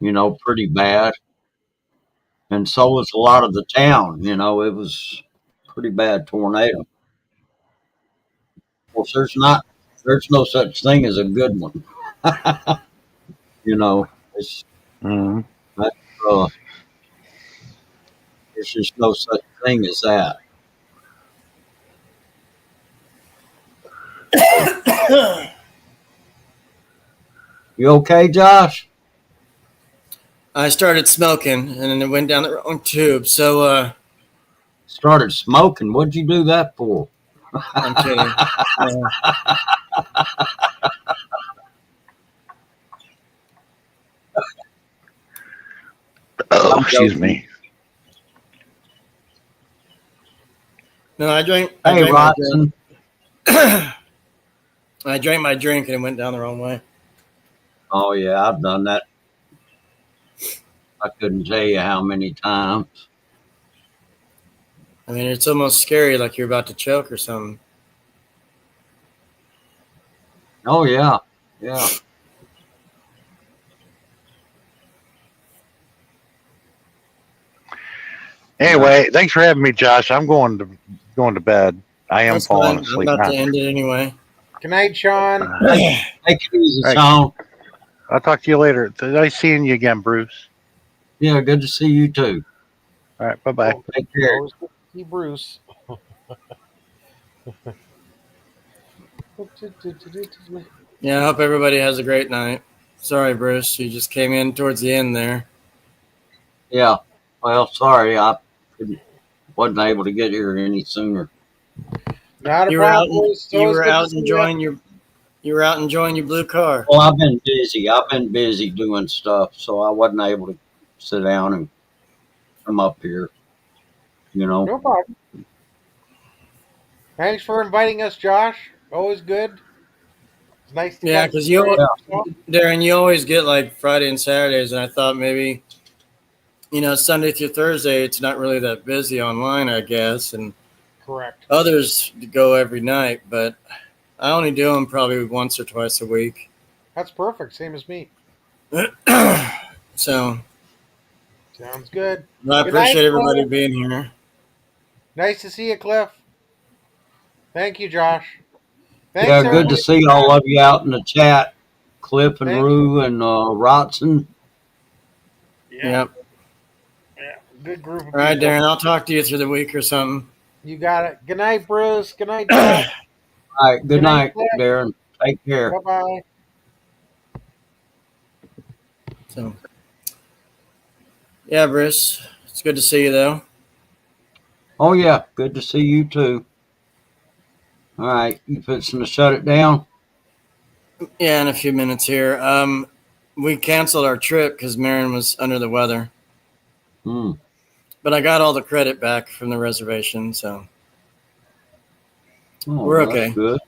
Speaker 6: pretty bad. And so was a lot of the town. It was a pretty bad tornado. Of course, there's no such thing as a good one. It's
Speaker 2: Mhm.
Speaker 6: uh, there's just no such thing as that. You okay, Josh?
Speaker 1: I started smoking and then it went down the wrong tube. So
Speaker 6: Started smoking. What'd you do that for?
Speaker 1: I'm kidding.
Speaker 2: Oh, excuse me.
Speaker 1: No, I drank.
Speaker 6: Hey,
Speaker 1: my
Speaker 6: Rodson.
Speaker 1: drink. I drank my drink and it went down the wrong way.
Speaker 6: Oh, yeah, I've done that. I couldn't tell you how many times.
Speaker 1: I mean, it's almost scary, like you're about to choke or something.
Speaker 6: Oh, yeah. Yeah.
Speaker 2: Anyway, thanks for having me, Josh. I'm going to bed. I am
Speaker 1: That's
Speaker 2: falling
Speaker 1: fine. I'm
Speaker 2: asleep
Speaker 1: about
Speaker 2: now.
Speaker 1: to end it anyway.
Speaker 4: Good night, Sean.
Speaker 6: Take it easy,
Speaker 2: Thanks.
Speaker 6: Sean.
Speaker 2: I'll talk to you later. Nice seeing you again, Bruce.
Speaker 6: Yeah, good to see you, too.
Speaker 2: All right, bye-bye.
Speaker 6: Take care.
Speaker 4: Always good to see Bruce.
Speaker 1: Yeah, I hope everybody has a great night. Sorry, Bruce, you just came in towards the end there.
Speaker 6: Yeah. Well, sorry, I wasn't able to get here any sooner.
Speaker 4: Not a
Speaker 1: You were out.
Speaker 4: problem. Bruce.
Speaker 1: You
Speaker 4: Always
Speaker 1: were
Speaker 4: good to
Speaker 1: out
Speaker 4: see
Speaker 1: enjoying your. You were out enjoying your blue car.
Speaker 6: Well, I've been busy. I've been busy doing stuff, so I wasn't able to sit down and come up here.
Speaker 4: No problem. Thanks for inviting us, Josh. Always good. It's nice to
Speaker 1: Yeah,
Speaker 4: catch
Speaker 1: because
Speaker 4: you.
Speaker 1: Darren, you always get like Friday and Saturdays, and I thought maybe, Sunday through Thursday, it's not really that busy online, I guess, and
Speaker 4: Correct.
Speaker 1: others go every night, but I only do them probably once or twice a week.
Speaker 4: That's perfect. Same as me.
Speaker 1: So
Speaker 4: Sounds good.
Speaker 1: I
Speaker 4: Good night,
Speaker 1: appreciate everybody
Speaker 4: Cliff.
Speaker 1: being here.
Speaker 4: Nice to see you, Cliff. Thank you, Josh.
Speaker 6: Yeah,
Speaker 4: Thanks,
Speaker 6: good to
Speaker 4: everybody.
Speaker 6: see all of you out in the chat. Cliff and
Speaker 4: Thank
Speaker 6: Rue and Rotson.
Speaker 4: Yeah,
Speaker 1: Yep.
Speaker 4: yeah. Good group of
Speaker 1: All right,
Speaker 4: people.
Speaker 1: Darren. I'll talk to you through the week or something.
Speaker 4: You got it. Good night, Bruce. Good night, Josh.
Speaker 6: All right, good night,
Speaker 4: Cliff.
Speaker 6: Darren. Take care.
Speaker 4: Bye-bye.
Speaker 1: So, yeah, Bruce. It's good to see you, though.
Speaker 6: Oh yeah, good to see you too. All right, you fixing to shut it down?
Speaker 1: Yeah, in a few minutes here. We canceled our trip because Marin was under the weather,
Speaker 6: Hmm.
Speaker 1: but I got all the credit back from the reservation, so
Speaker 6: Oh,
Speaker 1: we're
Speaker 6: that's
Speaker 1: okay.
Speaker 6: good.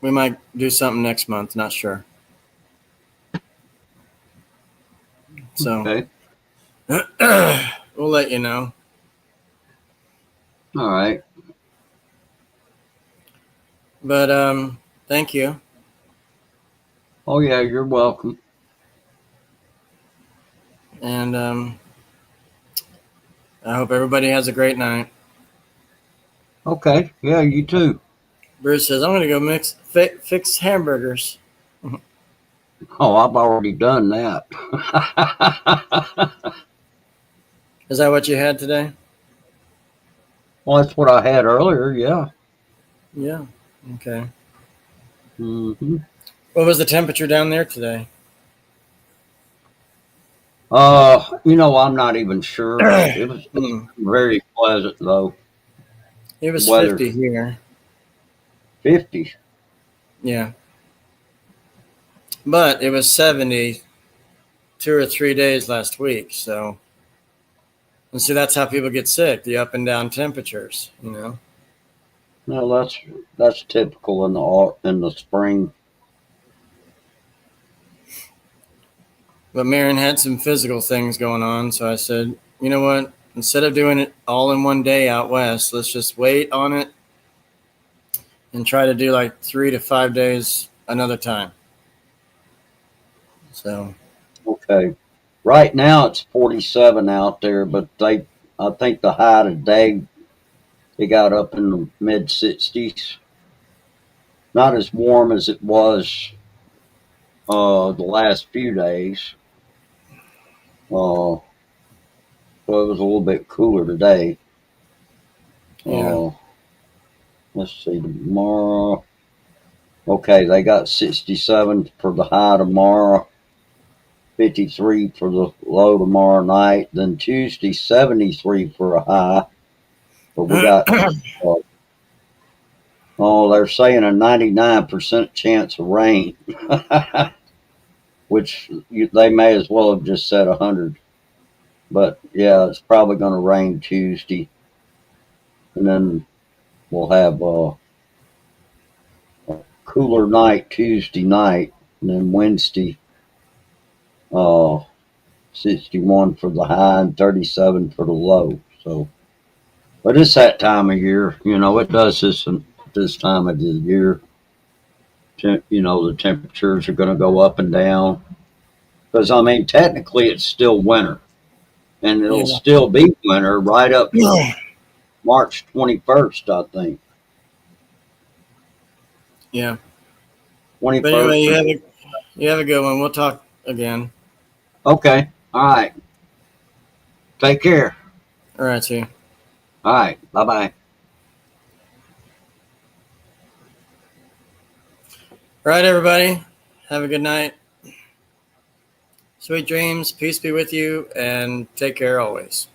Speaker 1: We might do something next month. Not sure. So
Speaker 6: Okay.
Speaker 1: we'll let you know.
Speaker 6: All right.
Speaker 1: But thank you.
Speaker 6: Oh yeah, you're welcome.
Speaker 1: And I hope everybody has a great night.
Speaker 6: Okay. Yeah, you too.
Speaker 1: Bruce says, I'm going to go fix hamburgers.
Speaker 6: Oh, I've already done that.
Speaker 1: Is that what you had today?
Speaker 6: Well, that's what I had earlier. Yeah.
Speaker 1: Yeah. Okay.
Speaker 6: Hmm.
Speaker 1: What was the temperature down there today?
Speaker 6: I'm not even sure. It was very pleasant though.
Speaker 1: It was
Speaker 6: Weather
Speaker 1: 50 here.
Speaker 6: 50.
Speaker 1: Yeah. But it was 70 2 or 3 days last week. So, and see, that's how people get sick, the up and down temperatures, you know?
Speaker 6: No, that's typical in the spring.
Speaker 1: But Marin had some physical things going on. So I said, you know what? Instead of doing it all in one day out west, let's just wait on it and try to do like 3 to 5 days another time. So,
Speaker 6: Okay. Right now it's 47 out there, but I think the high today it got up in the mid 60s. Not as warm as it was the last few days. So it was a little bit cooler today.
Speaker 1: yeah.
Speaker 6: Let's see, tomorrow. Okay, they got 67 for the high tomorrow, 53 for the low tomorrow night. Then Tuesday, 73 for a high. But we got, they're saying a 99% chance of rain, which they may as well have just said 100. But yeah, it's probably going to rain Tuesday. And then we'll have a cooler night Tuesday night. And then Wednesday, 61 for the high and 37 for the low. So, but it's that time of year, it does this time of the year. The temperatures are going to go up and down. Because, I mean, technically it's still winter. And it'll
Speaker 1: Yeah.
Speaker 6: still be winter right up to March 21st, I think.
Speaker 1: Yeah.
Speaker 6: 21st.
Speaker 1: But anyway, you have a good one. We'll talk again.
Speaker 6: Okay. All right. Take care.
Speaker 1: All right, see you.
Speaker 6: All right. Bye-bye.
Speaker 1: All right, everybody. Have a good night. Sweet dreams. Peace be with you, and take care always.